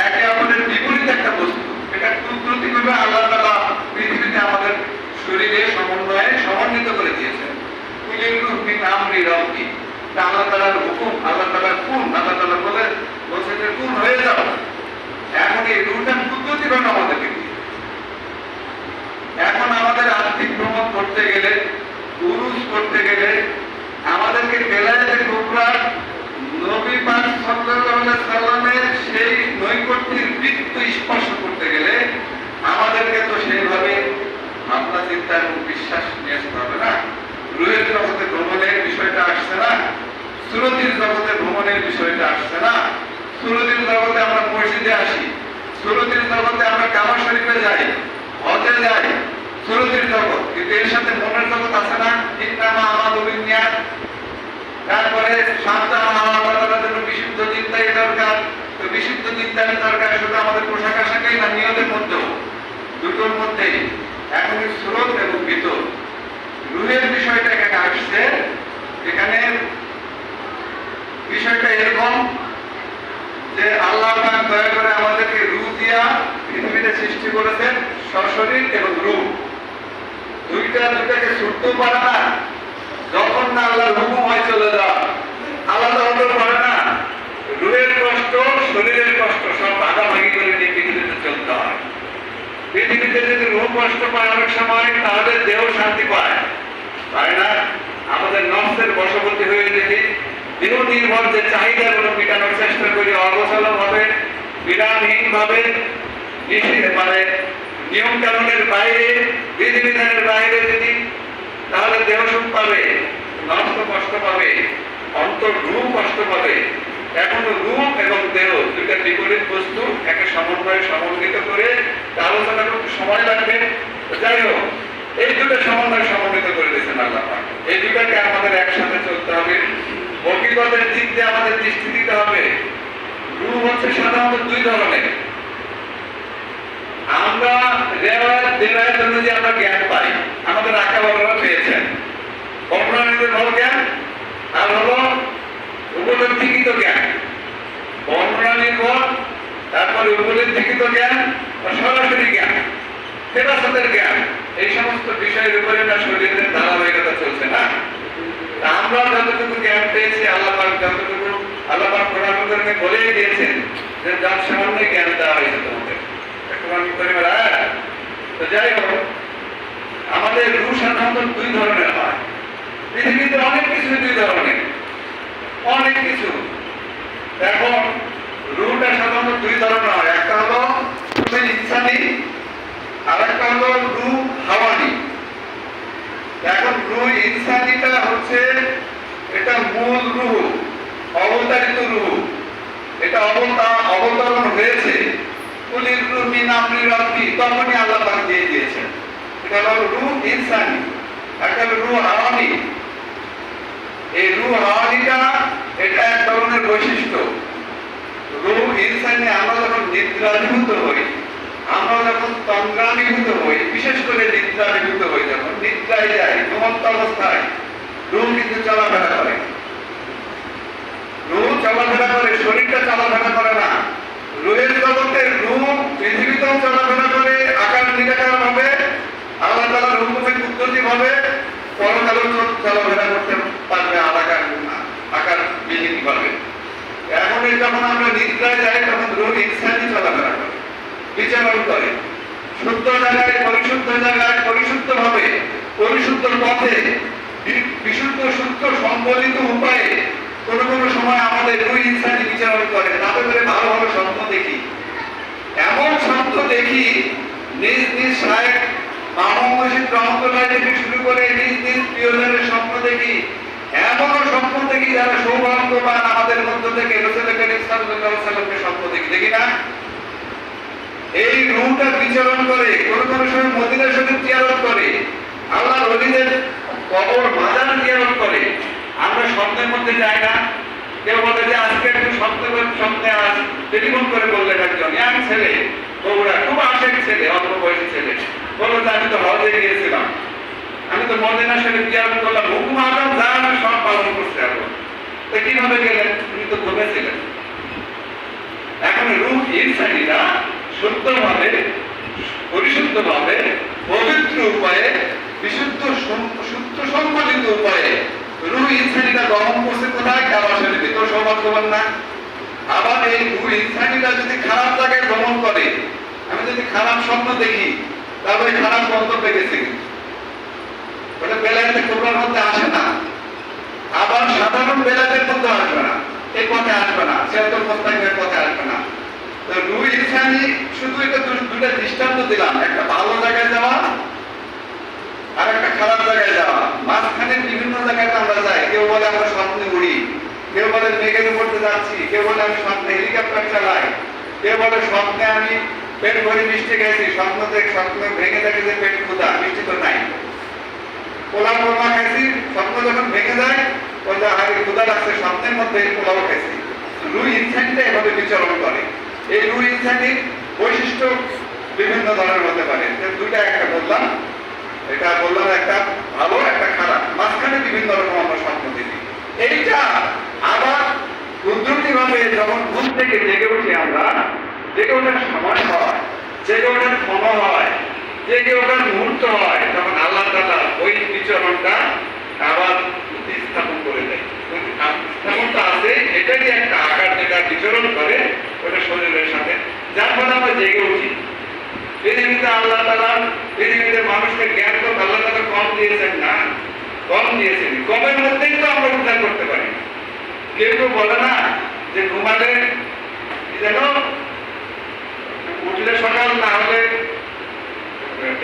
একে অপরের বিপরীত একটা বস্তু। এটা কুদরতিভাবে আল্লাহ তাআলা পৃথিবীতে আমাদের শরীরে সমন্বয়ে সমন্বিত করে দিয়েছেন। কুলিল রূহ মিন আমরি রাব্বি, তা স্পর্শ করতে গেলে আমাদেরকে তো সেইভাবে ভাবনা চিন্তা এবং বিশ্বাস নিয়ে আসতে হবে না। রুহের জগতে ভ্রমণের বিষয়টা আসছে না, সুরতির জগতে ভ্রমণের বিষয়টা আসছে না। সুরতির জগতে আমরা মসজিদে আসি, সুরতির জগতে আমরা কাবা শরীফে যাই, হজে যাই, সুরতির জগৎ, কিন্তু এর সাথে মনের জগৎ আছে না। ইন্নামা আমাদু বিন্নিয়াত। তারপরে সাবধান হওয়ার জন্য বিশুদ্ধ চিন্তাই দরকার। তো বিশুদ্ধ চিন্তার দরকার শুধু আমাদের পোশাক আশাকেই না, নিয়তের মধ্যেও, দুটোর মধ্যেই। এখন স্রোত এবং ভিতর রুহের বিষয়টা এখানে আসছে। এখানে বিষয়টা এরকম যে আল্লাহ পাক দয়া করে আমাদেরকে রূহ দিয়া পৃথিবীতে সৃষ্টি করেছেন, সশরীর এবং রূহ। দুইটাকে ছুটতেও পারে না, যখন না আল্লাহ হুকুময় চলে যাওয়া, আলাদা হতে পারে না। রুহের কষ্ট, শরীরের কষ্ট সব ভাগাভাগি করে নিয়ে পৃথিবীতে চলতে হয়। পৃথিবীতে যদি রুহ কষ্ট পায় অনেক সময়, তাহলে দেহ শান্তি পায় না। আমাদের নফসের বশবর্তী হয়ে যদি দেহ নির্ভর যে চাহিদাগুলো মেটানোর চেষ্টা করি অগোছাল ভাবে, বিধানহীন ভাবে, মানে নিয়ম কানুনের বাইরে, বিধিবিধানের বাইরে যদি, তাহলে দেহ সুখ পাবে, নষ্ট কষ্ট পাবে, অন্তর রূহ কষ্ট পাবে। এখন রূহ এবং দেহ দুইটা বিপরীত বস্তু, একে সমন্বয়ে সমন্বিত করে আলোচনা করতে সময় লাগবে। যাই হোক, এই দুটো সমন্বয় সমন্বিত করে দিয়েছেন আল্লাহ পাক। এই দুটাকে আমাদের একসাথে চলতে হবে। হকিকতের দিক দিয়ে আমাদের দৃষ্টি দিতে হবে। রূহ হচ্ছে সাধারণত দুই ধরনের। আমরা রেওয়ায়ত অনুযায়ী আমরা জ্ঞান পাই, আমাদের আকাবাবরা পেয়েছেন। বর্ণনানীদের ভালো জ্ঞান আর হলো উপলব্ধিকৃত জ্ঞান। বর্ণনা নির্ভর, তারপরে উপলব্ধিকৃত জ্ঞান, সরাসরি জ্ঞান, ফেরাসতের জ্ঞান। এই সমস্ত বিষয়ের উপরে না শরীরের ধারাবাহিকতা চলছে না। আমরা যতটুকু জ্ঞান পেয়েছি, আল্লাহ পাক যতটুকু, আল্লাহ পাক কোরআন কারিমে বলেই দিয়েছেন যে যার সামান্য জ্ঞান দেওয়া হয়েছে তোমাদের। তো যাই হোক, আমাদের রূহ সাধারণত দুই ধরনের হয়। পৃথিবীতে অনেক কিছু দুই ধরনের, অনেক কিছু। এখন রূহটা সাধারণত দুই ধরনের হয়। একটা হলো ইনসানি, আর একটা হলো রূহ হাওয়ানি। এখন রূহ ইনসানিটা হচ্ছে, এটা মূল রূহ, অবতারিত রূহ। এটা অবতরণ হয়েছে কুলির রূহ মিন আমরি রাব্বি, তখনই আল্লাহ পাক দিয়ে দিয়েছেন। এটা হলো রূহ ইনসানি। একটা রূহ হাওয়ানি। এই রূহ হাওয়ানিটা এটা এক ধরনের বৈশিষ্ট্য। রূহ ইনসানি আমরা যখন নিদ্রাভিভূত হই, আমরা যখন তন্দ্রাভিভূত হই, বিশেষ করে নিদ্রাভিভূত হই, যখন নিদ্রায় যাই, ঘুমন্ত অবস্থায় রূহ কিন্তু চলাফেরা করে। রূহ চলাফেরা করে, শরীরটা চলাফেরা করে না। রূহের জগতে রূহ পৃথিবীতেও চলাফেরা করে, আকার নিরাকার ভাবে, আল্লাহ তাআলার হুকুমে কুদরতি ভাবে পরকালেও চলাফেরা করতে পারবে আকার বিহীন ভাবে। এখন যখন আমরা নিদ্রায় যাই, তখন রূহ ইনসানি চলাফেরা করে, বিচরণ করে, শুদ্ধ জায়গায়, পরিশুদ্ধ ভাবে, পরিশুদ্ধ পথে, বিশুদ্ধ শুদ্ধ সম্বলিত উপায়ে কোন কোন সময় আমাদের রূহ ইনসানি বিচরণ করে। তাতে করে ভালো ভালো স্বপ্ন দেখি, এমন স্বপ্ন দেখি, নিজ নিজ শায়েখ মাহমুদ মুর্শিদ রহমতুল্লাহ থেকে শুরু করে নিজ নিজ প্রিয়জনের স্বপ্ন দেখি। এমনও স্বপ্ন দেখি যারা সৌভাগ্যবান, আমাদের মধ্য থেকে রাসূল করিম সাল্লাল্লাহু আলাইহি ওয়াসাল্লামের স্বপ্ন দেখি না। এই রূহটা বিচরণ করে, কোন কোন সময় মদিনা শরীফ জিয়ারত করে, আল্লাহর ওলিদের কবর মাজার জিয়ারত করে। আমরা স্বপ্নের মধ্যে যাই না। কেউ বলে যে আজকে একটু স্বপ্নে আস, টেলিফোন করে বললেন একজন ইয়াং ছেলে, বগুড়া, খুব আশেক ছেলে, অল্প বয়সী ছেলে, বললো যে আমি তো হজে গিয়েছিলাম, আমি তো মদিনা শরীফ জিয়ারত করলাম, হুকুম আজম যা আমি সব পালন করতে পারবো। তো কিভাবে গেলেন? উনি তো ঘুমেছিলেন। এখন রূহ ইনসানিরা শুদ্ধভাবে, পরিশুদ্ধভাবে, পবিত্র উপায়ে, বিশুদ্ধ শুদ্ধ সম্বলিত উপায়ে রূহ ইনসানিটা গমন করছে কোথায়? কাবা শরীফে। তো সৌভাগ্যবান না? আবার এই রূহ ইনসানিটা যদি খারাপ জায়গায় গমন করে, আমি যদি খারাপ স্বপ্ন দেখি, তাহলে খারাপ গন্তব্যে গেছে, ওটা বেলায়েতে কোরআনের মধ্যে আসে না। আবার সাধারণ বেলায়েতের মধ্যে আসবে না, এই পথে আসবে না, সিরাতুল মুস্তাকিমের পথে আসবে না। তো রুহ ইনসানি শুধু এটা দুটা দৃষ্টান্ত দিলাম, একটা ভালো জায়গায় যাওয়া আর একটা খারাপ জায়গায় যাওয়া। মাঝখানে বিভিন্ন জায়গায় আমরা যাই, কেউ বলে আমরা স্বপ্নে উড়ি, কেউ বলে মেঘের উপরে যাচ্ছি, কেউ বলে আমি স্বপ্নে হেলিকপ্টার চালাই, কেউ বলে স্বপ্নে আমি পেট ভরে মিষ্টি খাইছি, স্বপ্ন ভেঙে দেখে যে পেট ক্ষুধা, মিষ্টি তো নাই, পোলাও কোরমা খাইছি, স্বপ্ন যখন ভেঙে যায় বলতে আগে ক্ষুধা লাগছে, স্বপ্নের মধ্যে পোলাও খাইছি। রুহ ইনসানিটা এভাবে বিচরণ করে। এই রুহ ইনসানির বৈশিষ্ট্য বিভিন্ন ধরনের হতে পারে। দুইটা একটা বললাম, এটা বললাম একটা ভালো একটা খারাপ, মাঝখানে বিভিন্ন রকম আমরা স্বপ্ন দেখি। এইটা আবার কুদরতি ভাবে যখন ঘুম থেকে জেগে উঠি আমরা, জেগে ওঠার সময় হয়, জেগে ওঠার সময় হয়, জেগে ওঠার মুহূর্ত হয়, তখন আল্লাহ তাআলা ওই বিচরণটা আবার স্থাপন করে দেয়। স্থাপনটা আছে, এটারই একটা আকার যেটা বিচরণ করে ওটা শরীরের সাথে, যার ফলে আমরা জেগে উঠি। পৃথিবীতে আল্লাহ তাআলা পৃথিবীতে মানুষকে জ্ঞান তো আল্লাহ তাআলা কম দিয়েছেন না, কম দিয়েছেন, কমের মধ্যেই তো আমরা উদ্ধার করতে পারি। কেউ কেউ বলে না যে ঘুমালে যেন উঠলে সকাল না হলে,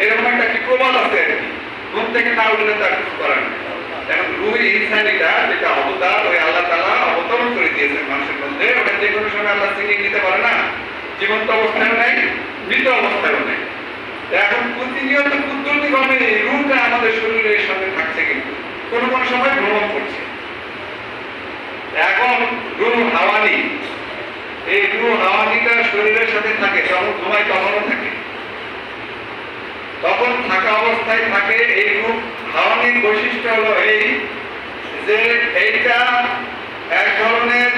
এরকম একটা কি প্রবাদ আছে আর কি, ঘুম থেকে না উঠলে তার কিছু করার নেই। এখন রুহ ইনসানিটা যেটা অবতার, ওই আল্লাহ তাআলা অবতরণ করে দিয়েছেন মানুষের মধ্যে, ওটা যে কোনো সময় আল্লাহ ছিনিয়ে নিতে পারে না, জীবন্ত অবস্থায়ও নেই, মৃত অবস্থায়ও নেই। এখন প্রতিনিয়ত কুদরতি ভাবে রুহটা আমাদের শরীরের সাথে থাকছে, কিন্তু কোনো কোনো সময় ভ্রমণ করছে। এখন রুহ হাওয়ানি, এই রুহ হাওয়ানিটা শরীরের সাথে থাকে, যখন ঘুমায় তখনও থাকে, তখন থাকা অবস্থায় থাকে। এই রুহ হাওয়ানির বৈশিষ্ট্য হলো এই যে এইটা এক ধরনের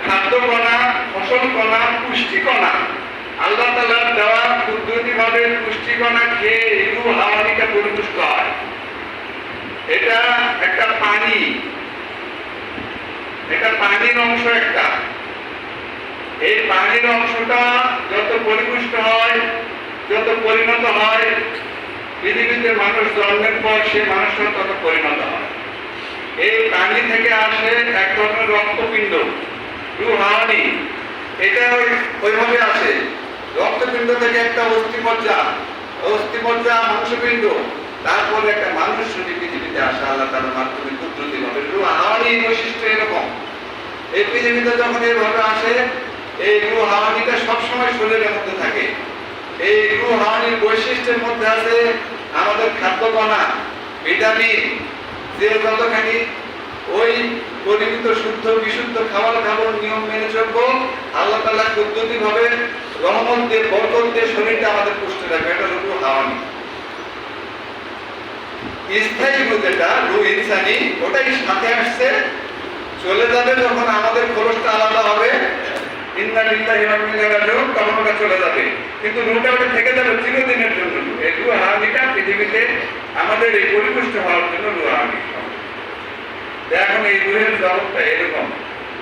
খাদ্য কণা, ফসল কণা, পুষ্টি কণা, আল্লাহ তাআলার দেওয়া কুদরতি ভাবে পুষ্টি কণা খেয়ে এই রুহ হাওয়ানিটা পরিপুষ্ট হয়। এটা একটা পানি, এটা পানির অংশ একটা। এই পানির অংশটা যত পরিপুষ্ট হয়, যত পরিণত হয়, পৃথিবীতে মানুষ জন্মের পর সে মানুষটা তত পরিণত হয়। এই পানি থেকে আসে এক ধরনের রক্তপিণ্ড, রুহ হাওয়ানি, এটা ওইভাবে আসে। রক্তপিণ্ড থেকে একটা অস্থিমজ্জা, অস্থিমজ্জা মাংসপিণ্ড, তারপরে একটা মানুষ যদি পৃথিবীতে আসে আল্লাহ তাআলার মাধ্যমে কুদরতি ভাবে। রুহ হাওয়ানি বৈশিষ্ট্য এরকম। এই পৃথিবীতে যখন এইভাবে আসে, এই রুহ হাওয়ানিটা সবসময় শরীরের মধ্যে থাকে। এই রুহ হাওয়ানির বৈশিষ্ট্যের মধ্যে আছে আমাদের খাদ্য কণা, ভিটামিন, যে যতখানি ওই পরিমিত শুদ্ধ বিশুদ্ধ খাবার খাবো, নিয়ম মেনে চলবো, আল্লাহ তাআলা কুদরতি ভাবে রহমত দিয়ে বরকত দিয়ে শরীরটা আমাদের পুষ্ট রাখবে। এটা রুহ হাওয়ানি। স্থায়ী রুহ যেটা রুহ ইনসানি, ওটাই সাথে আসছে, চলে যাবে যখন আমাদের খরচটা আলাদা হবে, ইন্না লিল্লাহি ওয়া ইন্না ইলাইহি রাজিউন, তখন ওটা চলে যাবে। কিন্তু রুহটা ওটা থেকে যাবে চিরদিনের জন্য। এই রুহ হাওয়ানিটা পৃথিবীতে আমাদের এই পরিপুষ্ট হওয়ার জন্য রুহ হাওয়ানি। এখন এই রুহের জগৎটা এরকম,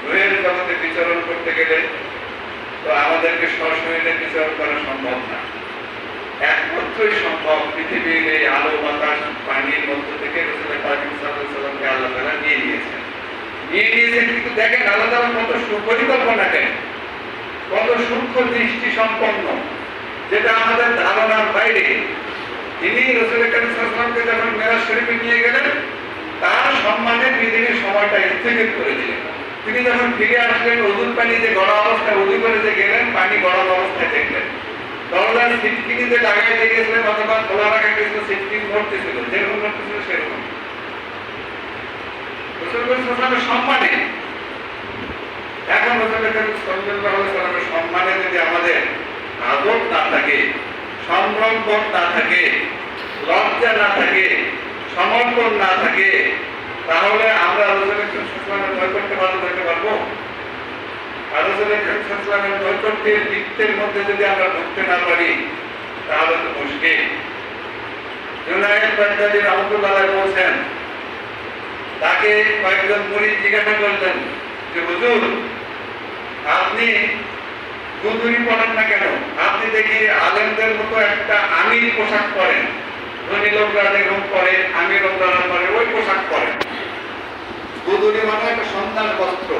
রুহের জগতে বিচরণ করতে গেলে তো আমাদেরকে সশরীরে বিচরণ করা সম্ভব না। একমাত্রই সম্ভব পৃথিবীর এই আলো বাতাস পানির মধ্য থেকে রাসূল পাক সাল্লাল্লাহু আলাইহি ওয়াসাল্লামকে আল্লাহ তাআলা নিয়ে নিয়েছেন। কিন্তু দেখেন আল্লাহ তাআলা কত সুপরিকল্পনা করেন, কত সূক্ষ্ম দৃষ্টি সম্পন্ন, যেটা আমাদের ধারণার বাইরে। তিনি রাসূল কারীম সাল্লাল্লাহু আলাইহি ওয়াসাল্লামকে যখন মেরাজ শরীফে নিয়ে গেলেন, তার সম্মানে পৃথিবীর সময়টা স্থগিত করে দিলেন। তিনি যখন ফিরে আসলেন, ওযুর পানি যে গড়া অবস্থায় ওযু করে যে গেলেন, পানি গড়ানো অবস্থায় দেখলেন। দরজার সিটকিনি যে লাগাই দিয়ে গেছিলেন অথবা খোলা রাখা গেছিল, সিটকিনি ভরতেছিল, যেরকম ভরতেছিল সেরকম। রাসূল কারীম সাল্লাল্লাহু আলাইহি ওয়াসাল্লামের সম্মানে, এখন রাসূল কারীম সাল্লাল্লাহু আলাইহি ওয়াসাল্লামের সম্মানে যদি আমাদের আদব না থাকে, সম্ভ্রম বোধ না থাকে, লজ্জা না থাকে, সমর্পণ না থাকে, তাহলে আমরা রাসূল কারীম সাল্লাল্লাহু আলাইহি ওয়াসাল্লামের নৈকট্যে বাধ্য হতে পারবো? আর রাসূল কারীম সাল্লাল্লাহু আলাইহি ওয়াসাল্লামের নৈকট্যের বৃত্তের মধ্যে যদি আমরা ঢুকতে না পারি, তাহলে তো মুশকিল। জুনায়েদ বাগদাদী রাহমাতুল্লাহ আলাইহি বলেছেন, তাকে কয়েকজন মুরিদ জিজ্ঞাসা করলেন যে হুজুর, আপনি গুদুরি পরেন না কেন? আপনি দেখি আলেমদের মতো একটা আমির পোশাক পরেন, ধনী লোকরা যেরকম পরে, আমির লোকরা পরে ওই পোশাক পরেন। গুদুরি মানে একটা সন্তান বস্ত্র,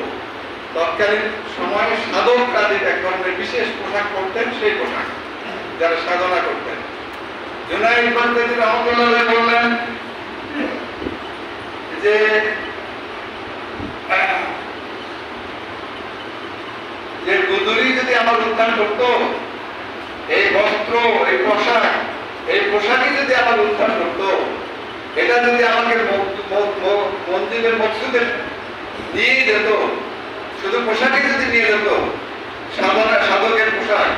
তৎকালীন সময়ে সাধকরা যে এক ধরনের বিশেষ পোশাক পরতেন, সেই পোশাক যারা সাধনা করতেন। জুনাইদ বাগদাদী রহমাতুল্লাহ বললেন যে গুদুরি যদি আমার উদ্ধার করতো, এই বস্ত্র, এই পোশাকই যদি আমার উদ্ধার করতো, এটা যদি আমাকে মন্দিরের মকসুদে নিয়ে যেত, শুধু পোশাকই যদি নিয়ে যেত, সাধকের পোশাক,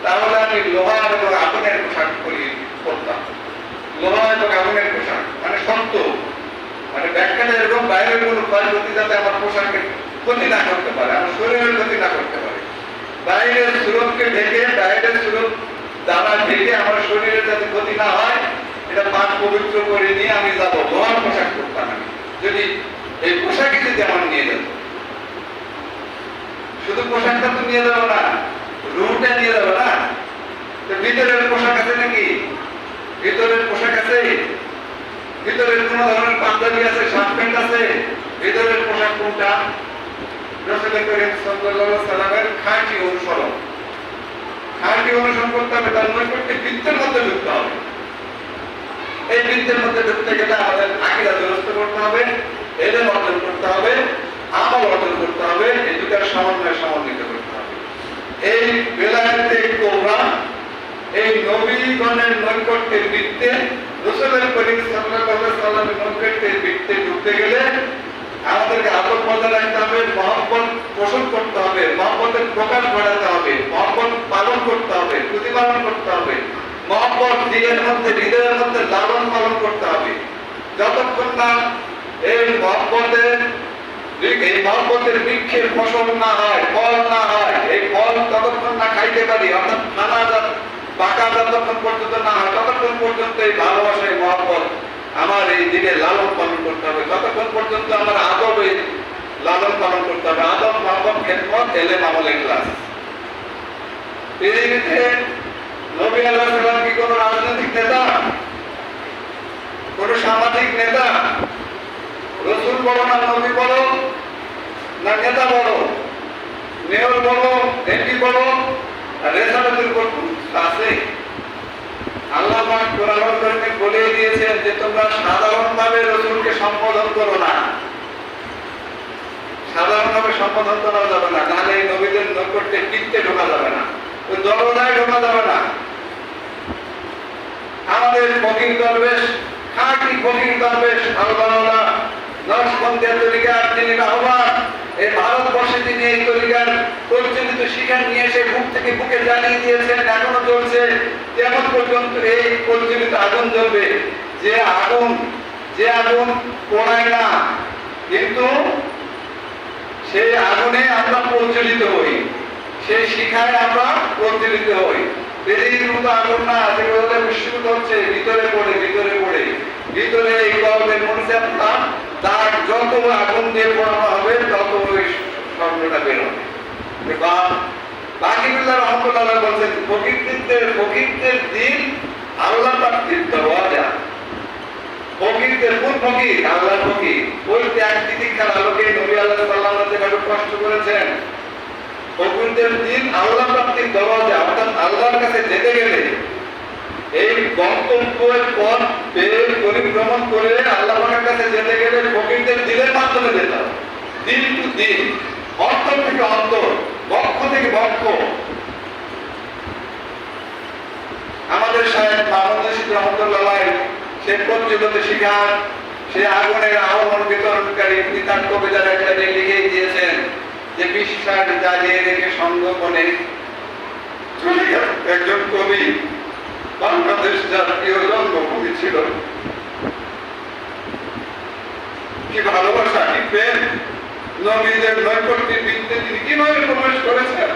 তাহলে আমি লোহার এবং আগুনের পোশাক করতাম। লোহা এবং আগুনের পোশাক মানে শক্ত, মানে ব্যাখ্যাটা এরকম বাইরের কোনো ক্ষয়ক্ষতি যাতে আমার পোশাকের ক্ষতি না করতে পারে, আমার শরীরের ক্ষতি না করতে পারে। বাইরের সুরতকে ঢেকে, বাইরের সুরত দ্বারা ঢেকে আমার শরীরের যাতে ক্ষতি না হয়, এটা পাক পবিত্র করে নিয়ে আমি যাবো। লোহার পোশাক করতাম আমি, যদি এই পোশাকই যদি আমার নিয়ে যেত। শুধু পোশাকটা তো নিয়ে যাবো না, রুহটা নিয়ে যাবো না। ভিতরের পোশাক আছে নাকি? ভিতরের পোশাক আছে? ভিতরের কোন ধরনের পাঞ্জাবি আছে, শার্ট প্যান্ট আছে? ভিতরের পোশাক কোনটা? রাসূল করিম সাল্লাল্লাহু আলাইহি সাল্লামের খাঁটি অনুসরণ। খাঁটি অনুসরণ করতে হবে, তার নৈকট্যে বৃত্তের মধ্যে ঢুকতে হবে। এই বৃত্তের মধ্যে ঢুকতে গেলে আমাদের আকীদা দুরস্ত করতে হবে, ইলম অর্জন করতে হবে, আমল অর্জন করতে হবে, এই দুটার সমন্বিত করতে হবে। এই বেলায়েতে কোবরা, এই নবীগণের নৈকট্যের বৃত্তে, রাসূল করিম সাল্লাল্লাহু আলাইহি সাল্লামের নৈকট্যের বৃত্তে ঢুকতে গেলে আমাদেরকে আদব বজায় রাখতে হবে, মহব্বত পোষণ করতে হবে, মহব্বতের প্রকাশ ঘটাতে হবে, মহব্বত পালন করতে হবে, প্রতিপালন করতে হবে, মহব্বত দিলের মধ্যে, হৃদয়ের মধ্যে লালন পালন করতে হবে। যতক্ষণ না এই মহব্বতের বৃক্ষের ফসল না হয়, ফল না হয়, এই ফল ততক্ষণ না খাইতে পারি, অর্থাৎ পাকা যতক্ষণ পর্যন্ত না হয়, ততক্ষণ পর্যন্ত এই ভালোবাসা, মহব্বত আমার এই দিকে লালন পালন করতে হবে। ততক্ষণ পর্যন্ত আমার আদবে লালন পালন করতে হবে। আদব, মহব্বত, খেদমত, ইলম, আমল, ইখলাস। পৃথিবীতে নবী আলাইহিস সালাম কি কোনো রাজনৈতিক নেতা, কোনো সামাজিক নেতা? রাসূল বলো না নবী বলো, না নেতা বলো, মেয়র বলো, এমপি বলো, আর রেসালাতের উপর আছে? আল্লাহ পাক কোরআন কারীমে বলে দিয়েছেন যে তোমরা সাধারণভাবে রাসূলকে সম্বোধন করো না। সাধারণভাবে সম্বোধন করা যাবে না, নাহলে এই নবীদের নৈকট্যে বৃত্তে ঢোকা যাবে না, ওই দরজায় ঢোকা যাবে না। আমাদের ফকির দরবেশ, খাঁটি ফকির দরবেশ, আল্লাহওয়ালা নকশবন্দিয়া তরিকার যিনি রাহবার, এই ভারতবর্ষে তিনি এই তরিকার প্রচলিত শিক্ষা নিয়ে এসে বুক থেকে বুকে জ্বালিয়ে দিয়েছেন, এখনো চলছে। কেমন পর্যন্ত এই প্রচলিত আগুন জ্বলবে, যে আগুন পোড়ায় না, কিন্তু সেই আগুনে আমরা প্রচলিত হই, সেই শিখায় আমরা প্রচলিত হই। পৃথিবীর মতো আগুন না, যেগুলো বিস্ফোরিত হচ্ছে ভিতরে পড়ে ভিতরে এই কলবের মরিচা তার যত আগুন দিয়ে পড়ানো হবে, তত ওই স্বর্ণটা বের হবে। বাকিবুল্লাহ রহমতুল্লাহ বলছেন, ফকিরদের দিন আল্লাহ প্রাপ্তির দরওয়াজা। ফকিরদের কোন ফকির? আল্লাহর ফকির। ওই ত্যাগ তিতিক্ষার আলোকে নবী আলাইহিস সালাম যেভাবে কষ্ট করেছেন, ফকিরদের দিন আল্লাহ প্রাপ্তির দরওয়াজা, অর্থাৎ আল্লাহর কাছে যেতে গেলে এই গন্তব্যের পথ পরিভ্রমণ করে আল্লাহর কাছে যেতে গেলে ফকিরদের দিলের মাধ্যমে যেতে হবে। দিল টু দিল, অন্তর থেকে অন্তর, বক্ষ থেকে বক্ষ। আমাদের সাহেব মাহমুদ রশিদ রহমতুল্লাহ সে প্রচলিত শিখার, সে আগুনের আহ্বান বিতরণকারী, তিনি তার কবিতার একটা লিখে দিয়েছেন যে বিশ্বাস জ্বালিয়ে রেখে সঙ্গোপনে চলে গেল একজন কবি, বাংলাদেশ জাতীয় জন্মভূমি ছিল। কি ভালোবাসা, কি প্রেম! নবীদের নৈকট্যের বৃত্তে তিনি কিভাবে প্রবেশ করেছেন?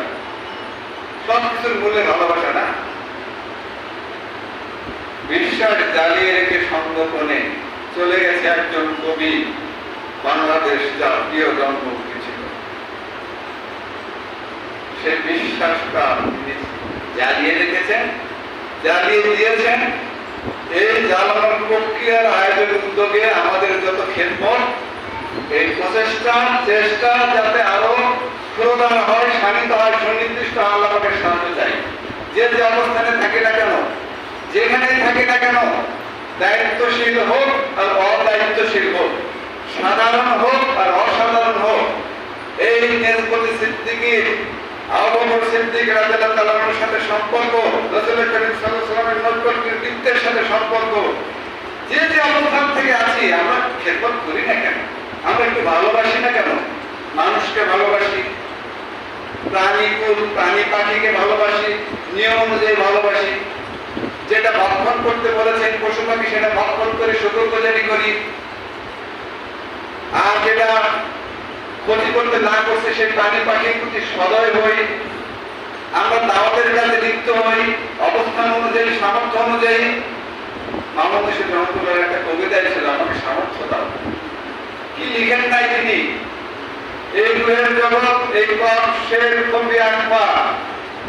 সবকিছুর মূলে ভালোবাসা না? বিশ্বাস জ্বালিয়ে রেখে সঙ্গোপনে চলে গেছে একজন কবি, বাংলাদেশ জাতীয় জন্মভূমি ছিল। সে বিশ্বাসটা তিনি জ্বালিয়ে রেখেছেন, জ্বালিয়ে দিয়েছেন। এই জ্বালানোর প্রক্রিয়ার আয়োজনের উদ্যোগে আমাদের যত খেদমত, এই চেষ্টা যাতে আরো সুনির্দিষ্ট আল্লাহকে সাহায্য চাই। যে যে অবস্থানে থাকে না কেন, যেখানেই থাকে না কেন, দায়িত্বশীল হোক আর অদায়িত্বশীল হোক, সাধারণ হোক আর অসাধারণ হোক, এই নেসবতি সিদ্দিকীর, আবু বকর সিদ্দিক রাদিয়াল্লাহু তাআলার সাথে সম্পর্ক, রাসূল করিম সাল্লাল্লাহু আলাইহি ওয়াসাল্লামের নৈকট্যের কৃতিত্বের সাথে সম্পর্ক, যে যে অবস্থান থেকে আছি আমরা খেদমত করি না কেন, আমরা একটু ভালোবাসি না কেন, মানুষকে ভালোবাসি, প্রাণী পাখিকে ভালোবাসি, নিয়ম অনুযায়ী ভালোবাসি, যেটা ভক্ষণ করতে বলেছেন পশু পাখি সেটা ভক্ষণ করে শুকরগুজারি করি, আর যেটা ক্ষতি করতে না করছে সেই প্রাণী পাখির প্রতি সদয় হই, আমরা দাওয়াতের কাজে লিপ্ত হই অবস্থান অনুযায়ী, সামর্থ্য অনুযায়ী। মাহমুদ হোসেন রহমতুল্লাহর একটা কবিতা ছিল, আমাকে সামর্থ্য দাও। কি লিখেন নাই তিনি? এই রুহের জগৎ, এই কষ্টের কবি আকবা,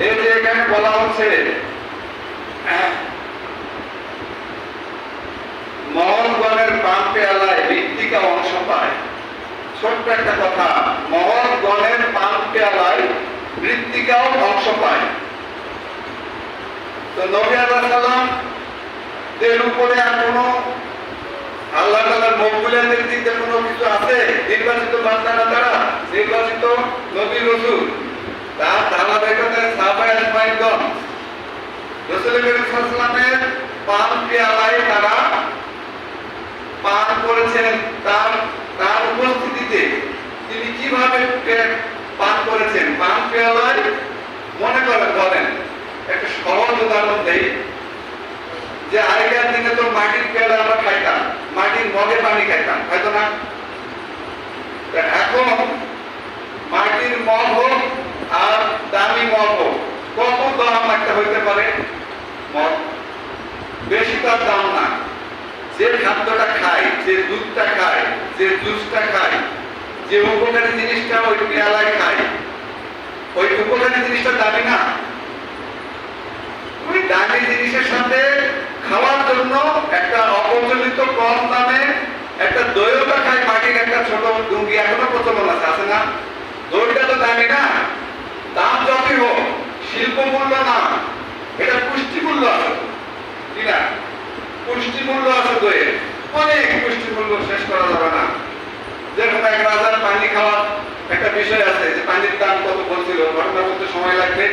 এই যে এখানে বলা হচ্ছে মহৎগণের পান পেয়ালায় মৃত্তিকা অংশ পায়। ছোট্ট একটা কথা, মহৎগণের পান পেয়ালায় মৃত্তিকাও অংশ পায়। তো নবী আলাইহিস সালাম এর উপরে আর কোনো আল্লাহ তাআলার মকবুলিয়তের দিক দিয়ে কোনো কিছু আছে? নির্বাচিত বান্দারা তারা, নির্বাচিত নবী রাসূল, তার ধারাবাহিকতায় সাহাবায়ে আজমাইনগণ রাসূল করিম সাল্লাল্লাহু আলাইহি ওয়াসাল্লামের পান পেয়ালায় তারা পান করেছেন। তার উপস্থিতিতে তিনি কিভাবে পান করেছেন? পান পেয়ালায় মনে বলেন একটা সহজ উদাহরণ দেই, যে আগেকার দিনে তো মাটির পেয়ালা আমরা খাইতাম, মাটির মগে পানি খাইতাম, হয়তো না? এখন মাটির মগ হোক আর দামি মগ হোক, কত দাম একটা হইতে পারে মগ? বেশি তার দাম না। যে খাদ্যটা খায়, যে দুধটা খায়, যে জুসটা খায়, যে উপকারী জিনিসটা ওই পেয়ালায় খায়, ওই উপকারী জিনিসটা দামি না? ওই দামি জিনিসের সাথে খাওয়ার জন্য একটা অপ্রচলিত কম দামে একটা দইটা খায়, মাটির একটা ছোট ডুঙ্গি, এখনো প্রচলন আছে না? দইটা তো দামি না, দাম যতই হোক, শিল্প মূল্য না, এটা পুষ্টি মূল্য আছে, কি না? পুষ্টি মূল্য আছে দইয়ের, অনেক পুষ্টি মূল্য, শেষ করা যাবে না। যেরকম এক রাজার পানি খাওয়ার একটা বিষয় আছে, যে পানির দাম কত বলছিল, ঘটনা বলতে সময় লাগবে।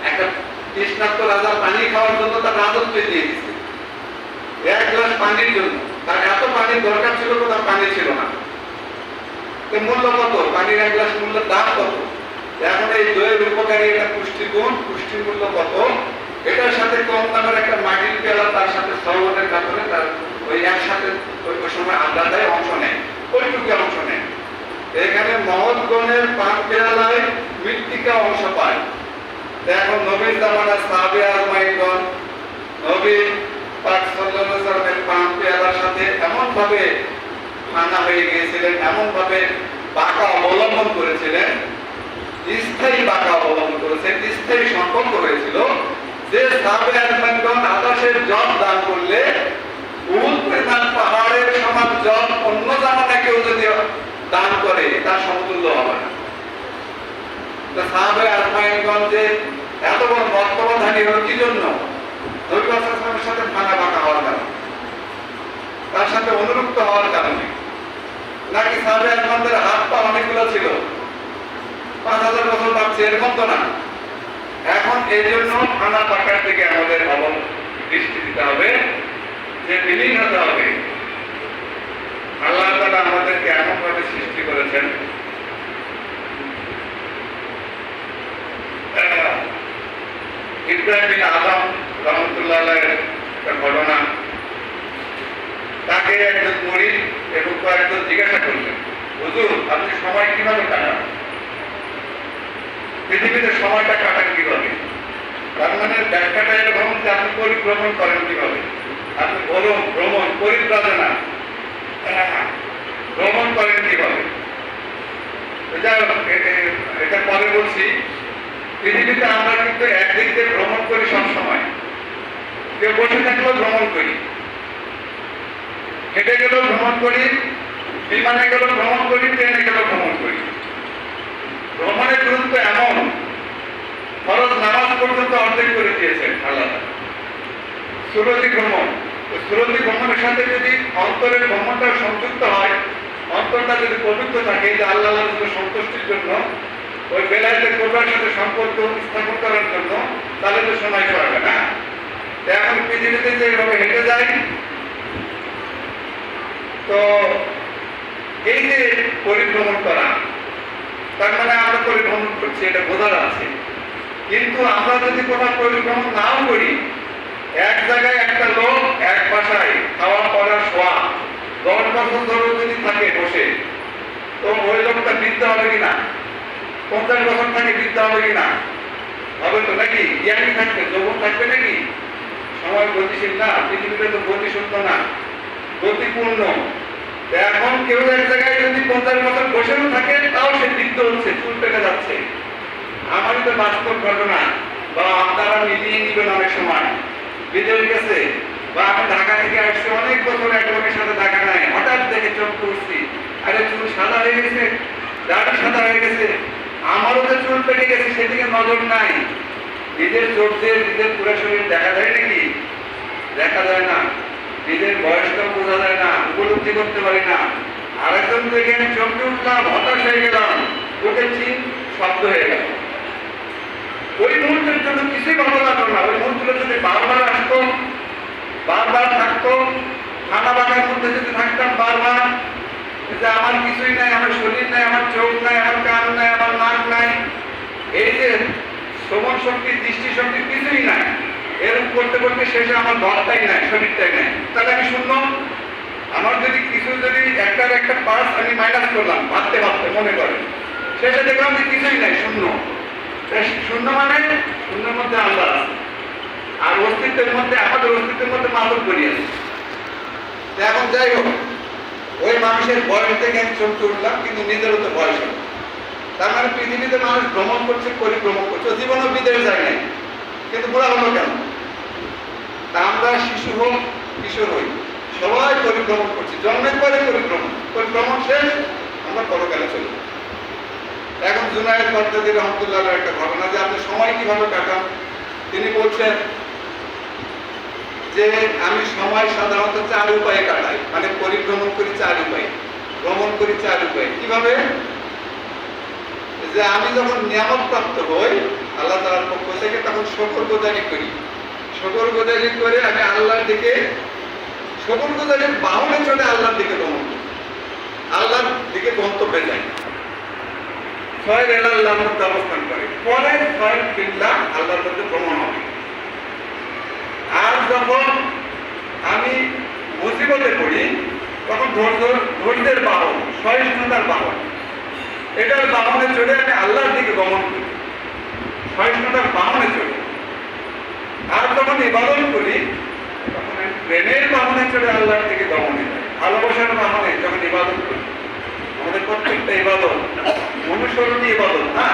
একটা কৃষ্ণার্ত রাজা পানি খাওয়ার জন্য তার রাজত্ব দিয়ে দিচ্ছে, এক গ্লাস পানির জন্য। তার এত পানির দরকার ছিল, তার পানি ছিল না। মূল্য কত? পানির এক গ্লাস মূল্যের দাম কত? এখন এই দইয়ের উপকারী একটা পুষ্টিগুণ, পুষ্টি মূল্য কত? এটার সাথে কম দামের একটা মাটির পেয়ালা, তার সাথে সহজের কারণে তার ওই একসাথে ওই সময় আন্দাজে অংশ নেয়, ওইটুকু অংশ নেয়। এখানে মহৎগণের পান পেয়ালায় মৃত্তিকা অংশ পায়। এখন নবীর জামানার সাহাবে আজমাইনগণ নবী পাক সাল্লাল্লাহু আলাইহি ওয়াসাল্লামের পান পেয়ালার সাথে এমন ভাবে ফানা হয়ে গিয়েছিলেন, এমন ভাবে বাঁকা অবলম্বন করেছিলেন, স্থায়ী বাঁকা অবলম্বন করেছেন, স্থায়ী সম্পর্ক হয়েছিল, যে সাহাবে আজমাইনগণ আকাশের জল দান করলে উহুদ পরিমাণ পাহাড়ের সমান জল অন্য জামানায় কেউ যদি দান করে তার সমতুল্য হবে না। সাহাবে আজমাইনগণ যে এত বড় মর্তবাধারী হল কি জন্য? নবী সাল্লাল্লাহু আলাইহি ওয়াসাল্লামের সাথে ফানা বাঁকা হওয়ার কারণে, তার সাথে অনুরক্ত হওয়ার কারণে। নাকি সাহাবে আজমানদের হাত পা অনেকগুলো ছিল, 5000 বছর বাঁচছে, এরকম তো না। এখন এই জন্য ফানা বাঁকার দিকে আমাদের দৃষ্টি দিতে হবে, যে বিলীন হতে হবে। আল্লাহ তাআলা আমাদেরকে এমন ভাবে সৃষ্টি করেছেন, ইব্রাহিম বিন আদম রহমতুল্লাহ আলাইহির একটা ঘটনা। তাকে একজন মুরিদ এবং কয়েকজন জিজ্ঞাসা করলেন, হুজুর আপনি সময় কিভাবে কাটান? পৃথিবীতে সময়টা কাটান কিভাবে? তার মানে ব্যাখ্যাটা এরকম যে আপনি পরিভ্রমণ করেন কিভাবে? আপনি ভ্রমণ পরিব্রাজনা ভ্রমণ করেন কিভাবে? এটা পরে বলছি। পৃথিবীতে আমরা কিন্তু একদিক দিয়ে ভ্রমণ করি সবসময়, কেউ বসে থাকলেও ভ্রমণ করি, হেঁটে গেলেও ভ্রমণ করি, বিমানে গেলেও ভ্রমণ করি, ট্রেনে গেলেও ভ্রমণ করি। ভ্রমণের গুরুত্ব এমন সুরতি ভ্রমণ। সুরতি ভ্রমণের সাথে যদি অন্তরের ভ্রমণটা সংযুক্ত হয়, অন্তরটা যদি পবিত্র থাকে যে আল্লাহ সন্তুষ্টির জন্য, ওই বেলায়েতের কোরবানের সাথে সম্পর্ক স্থাপন করার জন্য, তাহলে তো সময় পাবে না। এখন পৃথিবীতে যেভাবে হেঁটে যায়, তো এই যে পরিভ্রমণ করা, তার মানে আমরা পরিভ্রমণ করছি, এটা বোঝা যাচ্ছে। কিন্তু আমরা যদি কোথাও পরিভ্রমণ নাও করি, এক জায়গায় একটা লোক এক বাসায় খাওয়া পড়া শোয়া 10 বছর ধরে যদি থাকে বসে, তো ওই লোকটা বৃদ্ধ হবে কিনা? 50 বছর থাকে বৃদ্ধ হবে কিনা? হবে তো নাকি? জ্ঞানী থাকবে, যৌবন থাকবে নাকি? সময় গতিশীল না, পৃথিবীতে তো গতিশূন্য না, গতিপূর্ণ। এখন কেউ এক জায়গায় যদি 50 বছর বসেও থাকে, তাও সে বৃদ্ধ হচ্ছে, চুল পেকে যাচ্ছে। আমারই তো বাস্তব ঘটনা, বা আপনারা মিলিয়ে নিবেন অনেক সময়। বিদেশ গেছে, বা আমি ঢাকা থেকে আসছি, অনেক বছর এক লোকের সাথে দেখা নাই, হঠাৎ দেখে চোখ করছি, আরে চুল সাদা হয়ে গেছে, দাড়ি সাদা হয়ে গেছে, আমারও তো চুল পেকে গেছে, সেদিকে নজর নাই। নিজের চোখ দিয়ে নিজের পুরো শরীর দেখা যায় নাকি? দেখা যায় না। নিজের বয়সটাও বোঝা যায় না, উপলব্ধি করতে পারি না। আরেকজন থেকে আমি চমকে উঠলাম, হতাশ হয়ে গেলাম, উঠেছি, শব্দ হয়ে গেল। ওই মুহূর্তের জন্য কিছুই ভালো লাগলো না। ওই মুহূর্তটা যদি বারবার আসতো, বারবার থাকতো, খানা বাগার মধ্যে যদি থাকতাম বারবার, যে আমার কিছুই নাই, আমার শরীর নাই, আমার চোখ নাই, আমার কান নাই, আমার নাক নাই, এই যে শ্রবণ শক্তি, দৃষ্টি শক্তি কিছুই নাই, এরকম করতে করতে শেষে আমার ঘরটাই নাই, শরীরটাই নাই, তাহলে আমি শূন্য। আমার যদি কিছু যদি একটার একটা পার্টস আমি মাইনাস করলাম, ভাবতে ভাবতে মনে করে, শেষে দেখলাম যে কিছুই নাই, শূন্য। শূন্য মানে শূন্যের মধ্যে আল্লাহ আছে, আর অস্তিত্বের মধ্যে, আমাদের অস্তিত্বের মধ্যে মাদক করিয়েছে। এখন যাই হোক, ওই মানুষের বয়স থেকে আমি চমকে উঠলাম, কিন্তু নিজেরও তো বয়স হবে। তার মানে পৃথিবীতে মানুষ ভ্রমণ করছে, পরিভ্রমণ করছে, জীবনও বিদেশ যায় নাই, কিন্তু বুড়া হলো কেন? তা আমরা শিশু হোক, কিশোর হই, সবাই পরিভ্রমণ করছি, জন্মের পরে পরিভ্রমণ, পরিভ্রমণ শেষ, আমরা পরকালে চলি। এখন জুনায়েদ বাগদাদী রহমতুল্লাহর একটা ঘটনা, যে আপনি সময় কিভাবে কাটান। তিনি বলছেন যে আমি সময় সাধারণত 4 উপায়ে কাটাই, মানে পরিভ্রমণ করি 4 উপায়ে, ভ্রমণ করি 4 উপায়ে। কিভাবে? যে আমি যখন নিয়ামত প্রাপ্ত হই আল্লাহ তাআলার পক্ষ থেকে, তখন শুকরগুজারি করি। শুকরগুজারি করে আমি আল্লাহর দিকে, শুকরগুজারির বাহনে চড়ে আল্লাহর দিকে গমন করি, আল্লাহর দিকে গন্তব্যে যাই। ছয়ের আল্লাহর মধ্যে অবস্থান করে, পরে ছয়ের বিল্লাহ আল্লাহর মধ্যে ভ্রমণ হবে। আর যখন আমি মুসিবতে পড়ি, তখন ধৈর্যের বাহন, সহিষ্ণুতার বাহন, এটার বাহনে চড়ে আমি আল্লাহর দিকে গমন করি, সহিষ্ণুতার বাহনে চড়ে। আর যখন ইবাদত করি, তখন আমি প্রেমের বাহনে চড়ে আল্লাহর দিকে গমনে যাই, ভালোবাসার বাহনে যখন ইবাদত করি। আমাদের প্রত্যেকটা ইবাদত অনুসরণী ইবাদত, না?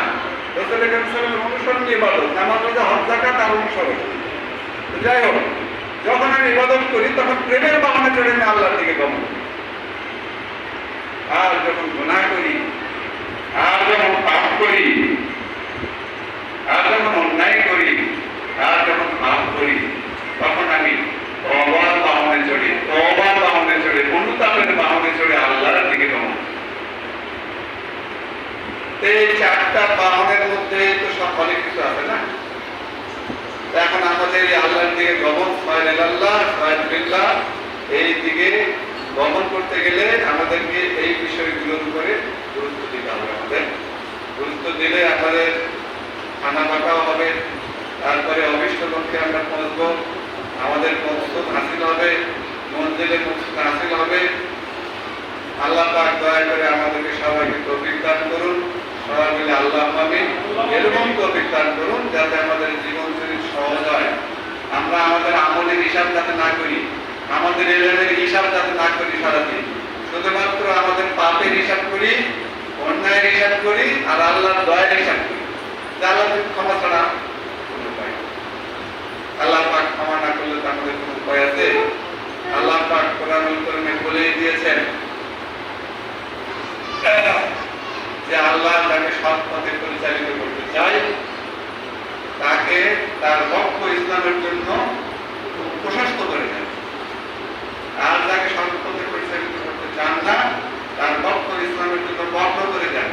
রাসূল করিম সাল্লাল্লাহু আলাইহি ওয়াসাল্লামের অনুসরণী ইবাদত, নামাজ, রোজা, হজ, যাকাত আর অনুসরণ। যাই হোক, যখন আমি ইবাদত করি, তখন প্রেমের বাহনে চড়ে আমি আল্লাহর দিকে গমন করি। আর যখন গুনাহ করি, আর যখন পাপ করি, আর যখন অন্যায় করি, আর যখন পাপ করি, তখন আমি তওবার বাহনে চড়ি, তওবার বাহনে চড়ে, অনুতাপের বাহনে চড়ে আল্লাহর দিকে গমন করি। এই 4টা বাহনের মধ্যে তো সব অনেক কিছু আছে, না? এখন আমাদের এই আল্লাহর দিকে গমন, আল্লাহ এই দিকে গমন করতে গেলে আমাদেরকে এই বিষয়গুলোর উপরে গুরুত্ব দিতে হবে। আমাদের গুরুত্ব দিলে আমাদের খানা বাটাও হবে, তারপরে অভিষ্ট লক্ষ্যে আমরা পৌঁছবো, আমাদের মকসুদ হাসিল হবে, মঞ্জিলে মকসুদ হাসিল হবে। আল্লাহ পাক দয়া করে আমাদেরকে সবাইকে তৌফিক দান করুন, সবাই মিলে আল্লাহ আমিন। এরকম তৌফিক দান করুন যাতে আমাদের জীবন চরিত সহজ হয়। আমরা আমাদের আমলের হিসাব যাতে না করি, আমাদের এলেমের হিসাব যাতে না করি সারাদিন, শুধুমাত্র আমাদের পাপের হিসাব করি, অন্যায়ের হিসাব করি, আর আল্লাহর দয়ার হিসাব করি। আল্লাহ ক্ষমা ছাড়া কোনো উপায় নেই। আল্লাহ পাক ক্ষমা না করলে তো আমাদের কোনো উপায় আছে? আল্লাহ পাক কোরআনুল কারীমে বলেই দিয়েছেন যে আল্লাহ তাকে সৎ পথে পরিচালিত করতে চায়, তাকে তার লক্ষ্য ইসলামের জন্য প্রশস্ত করে দেন। আর যাকে সর্বপথে পরিচালিত করতে চান না, তার পথ ইসলামের জন্য বন্ধ করে দেন,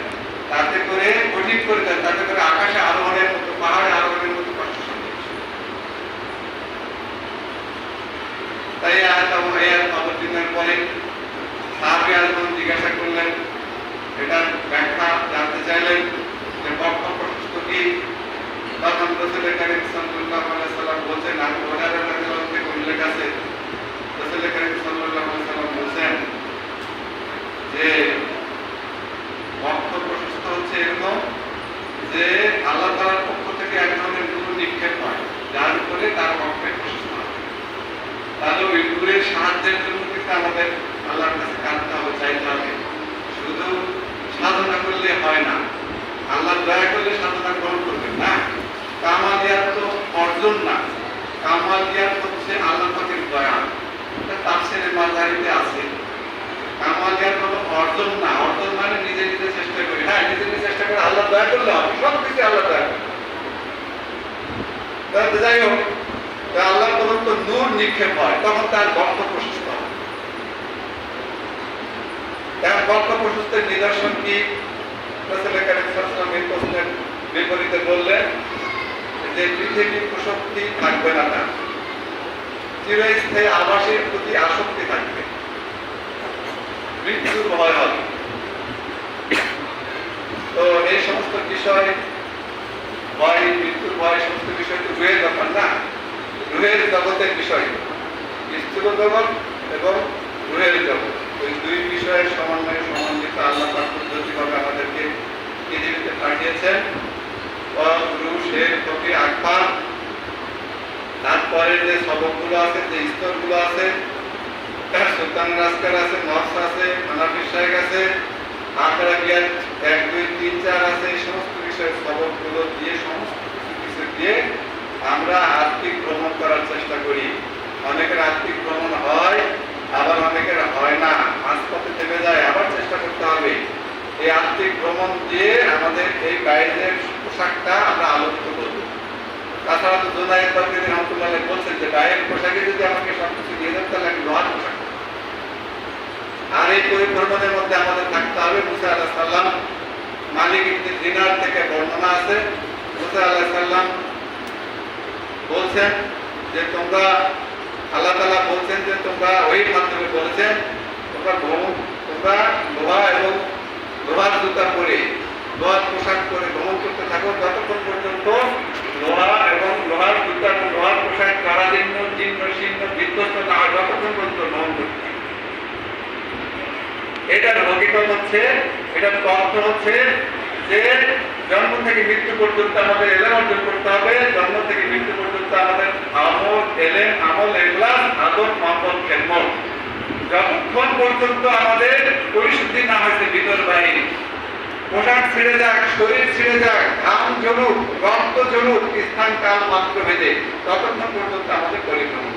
তাতে করে কঠিন করে দেন, তাতে করে আকাশে আরোহণের মতো, পাহাড়ে আরোহণের মতো কষ্ট সামনে। তাই অবতীর্ণের পরে সাহাবী আজম জিজ্ঞাসা করলেন, এটার ব্যাখ্যা জানতে চাইলেন যে পক্ষ প্রশস্ত কি। তখন রাসূল করিম সাল্লাল্লাহু আলাইহি সাল্লাম বলেন, আবু হুরায়রা রাদিয়াল্লাহু আনহু থেকে উল্লেখ আছে, রাসূল করিম সাল্লাল্লাহু আলাইহি সাল্লাম বলেন যে পক্ষ প্রশস্ত হচ্ছে এরকম যে আল্লাহ তাআলার পক্ষ থেকে এক ধরনের নূর নিক্ষেপ হয়, যার উপরে তার পক্ষে প্রশস্ত হয়। তাহলে ওই নূরের সাহায্যের জন্য কিন্তু আমাদের আল্লাহর কাছে কাঁদতে হবে, চাইতে হবে। শুধু সাধনা করলে হয় না, আল্লাহ দয়া করলে সাধনা গ্রহণ করবেন না। কামালিয়াত তো অর্জন না, কামালিয়াত হচ্ছে আল্লাহ পাকের দয়া। এটা তাফসীরে মাজারিতে আছে। কামালিয়াত হলো অর্জন না, অর্জন মানে নিজে নিজে চেষ্টা করি। হ্যাঁ, নিজে নিজে চেষ্টা করে আল্লাহ দয়া করলে হবে, সব কিছু আল্লাহ দয়া করবে। তাহলে যাই হোক, আল্লাহ প্রদত্ত নূর নিক্ষেপ হয়, তখন তার বক্ষ প্রশস্ত হয়। তার বক্ষ প্রশস্তের নিদর্শন কি? রাসূল করিম সাল্লাল্লাহু আলাইহি ওয়াসাল্লাম এই প্রশ্নের বিপরীতে বললেন যে পৃথিবীর প্রশস্তি থাকবে না, তার চিরস্থায়ী আবাসের প্রতি আসক্তি থাকবে, মৃত্যুর ভয় হবে। তো এই সমস্ত বিষয়, ভয়, মৃত্যুর ভয়, সমস্ত বিষয় তো রুহের ব্যাপার না, রুহের জগতের বিষয়, স্থূল জগৎ এবং রুহের জগৎ। ওই দুই বিষয়ের সমন্বয়ে সমন্বিত আল্লাহ পাক পদ্ধতিভাবে আমাদেরকে পৃথিবীতে পাঠিয়েছেন। তারপরে যে সবকগুলো আছে, যে স্তরগুলো আছে, সুলতান রাজকার আছে, নকশ আছে, হানাফি শাইখ আছে, আখড়া গিয়ার 1, 2, 3, 4 আছে। এই সমস্ত বিষয়ের সবকগুলো দিয়ে, সমস্ত কিছু দিয়ে আমরা আত্মিক ভ্রমণ করার চেষ্টা করি। অনেকের আত্মিক ভ্রমণ হয়, আবার অনেকের হয় না, মাঝপথে থেমে যায়, আবার চেষ্টা করতে হবে। এই আত্মিক ভ্রমণ দিয়ে আমাদের এই বাইরের পোশাকটা আমরা আলোকিত করব। তাছাড়া তো জুনায়েদ বাগদাদী রাহমাতুল্লাহ আলাইহি বলছেন যে গায়ের পোশাকে যদি আমাকে সবকিছু দিয়ে দেন তাহলে আমি লোহার পোশাক। আর এই পরিভ্রমণের মধ্যে আমাদের থাকতে হবে। মুসা আলাইহিস সালাম, মালিক ইবনে দিনার থেকে বর্ণনা আছে, মুসা আলাইহিস সালাম বলছেন যে তোমরা, আল্লাহ তাআলা বলছেন যে তোমরা ওই মাধ্যমে বলেছেন তোমরা লোহা এবং লোহার জুতা পরে, লোহার পোশাক পরে ভ্রমণ করতে থাকো, যতক্ষণ পর্যন্ত লোহা এবং লোহার জুতা এবং লোহার পোশাক কারাদীর্ণ, জীর্ণ শীর্ণ, বিধ্বস্ত না হয়, যতক্ষণ পর্যন্ত ভ্রমণ করতে থাকো। এটার হকিকত হচ্ছে, এটার তথ্য হচ্ছে যে জন্ম থেকে মৃত্যু পর্যন্ত আমাদের এলেম অর্জন করতে হবে। জন্ম থেকে মৃত্যু পর্যন্ত আমাদের আমল, ইখলাস, আদব, মহব্বত, খেদমত, যতক্ষণ পর্যন্ত আমাদের পরিশুদ্ধি না হয়েছে ভিতর বাহির, পোশাক ছিঁড়ে যাক, শরীর ছিঁড়ে যাক, ঘাম ঝরুক, রক্ত ঝরুক, স্থান কাল মাত্র ভেদে, ততক্ষণ পর্যন্ত আমাদের পরিভ্রমণ।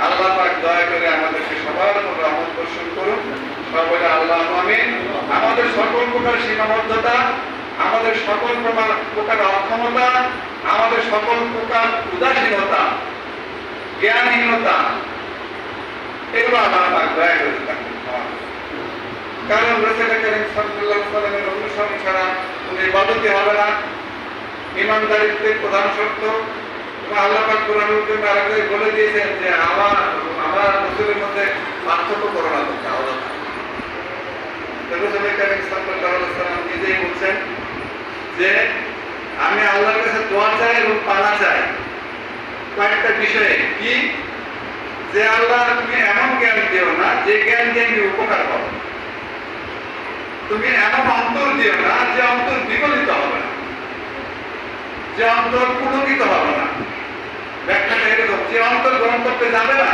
আল্লাহ পাক দয়া করে আমাদেরকে সবার উপর রহমত বর্ষণ করুন। সকলে আল্লাহ আমিন। আমাদের সকল প্রকার সীমাবদ্ধতা, আমাদের সকল প্রকার অক্ষমতা, আমাদের সকল প্রকার উদাসীনতা, জ্ঞানহীনতা, এগুলো আল্লাহ পাক দয়া করে থাকেন। কারণ রাসূল করিম সাল্লাল্লাহু আলাইহি ওয়াসাল্লামের অনুসরণ ছাড়া কোনো ইবাদতই হবে না। ঈমানদারিত্বের প্রধান শর্ত। আল্লাহ পাক কোরআনুল কারীমে আরেকটা বলে দিয়েছেন যে আমার রাসূলের মধ্যে পার্থক্য করো না তোমরা। রাসূল করিম সাল্লাল্লাহু আলাইহি ওয়াসাল্লাম নিজেই বলছেন যে আমি আল্লাহর কাছে দোয়া চাই এবং পানা চাই কয়েকটা বিষয়ে। কি? যে আল্লাহ তুমি এমন জ্ঞান দিও না যে জ্ঞান দিয়ে আমি উপকার পাবো, তুমি এমন অন্তর দিও না যে অন্তর বিগলিত হবে না, যে অন্তর পুলকিত হবে না। ব্যাখ্যাটা এরকম, যে অন্তর গ্রহণ করতে যাবে না,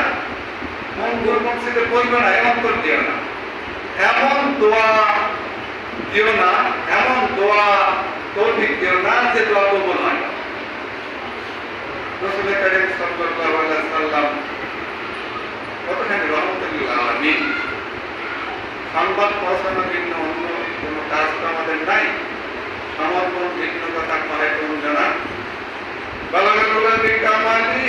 মন গুরমুখে বলবে না, এই অন্তর দিও না। এমন দোয়া দিও না, এমন দোয়া তৌফিক দিও না যে দোয়া কবুল হয় না। রাসূল করিম সাল্লাল্লাহু আলাইহি ওয়াসাল্লাম কতখানি রহমতুল আলামিন। সংবাদ পৌঁছানোর জন্য অন্য কোনো কাজ তো আমাদের নাই, সমর্পণ ভিন্ন কথা করে কোন জানা বালাগুলো বিকামালি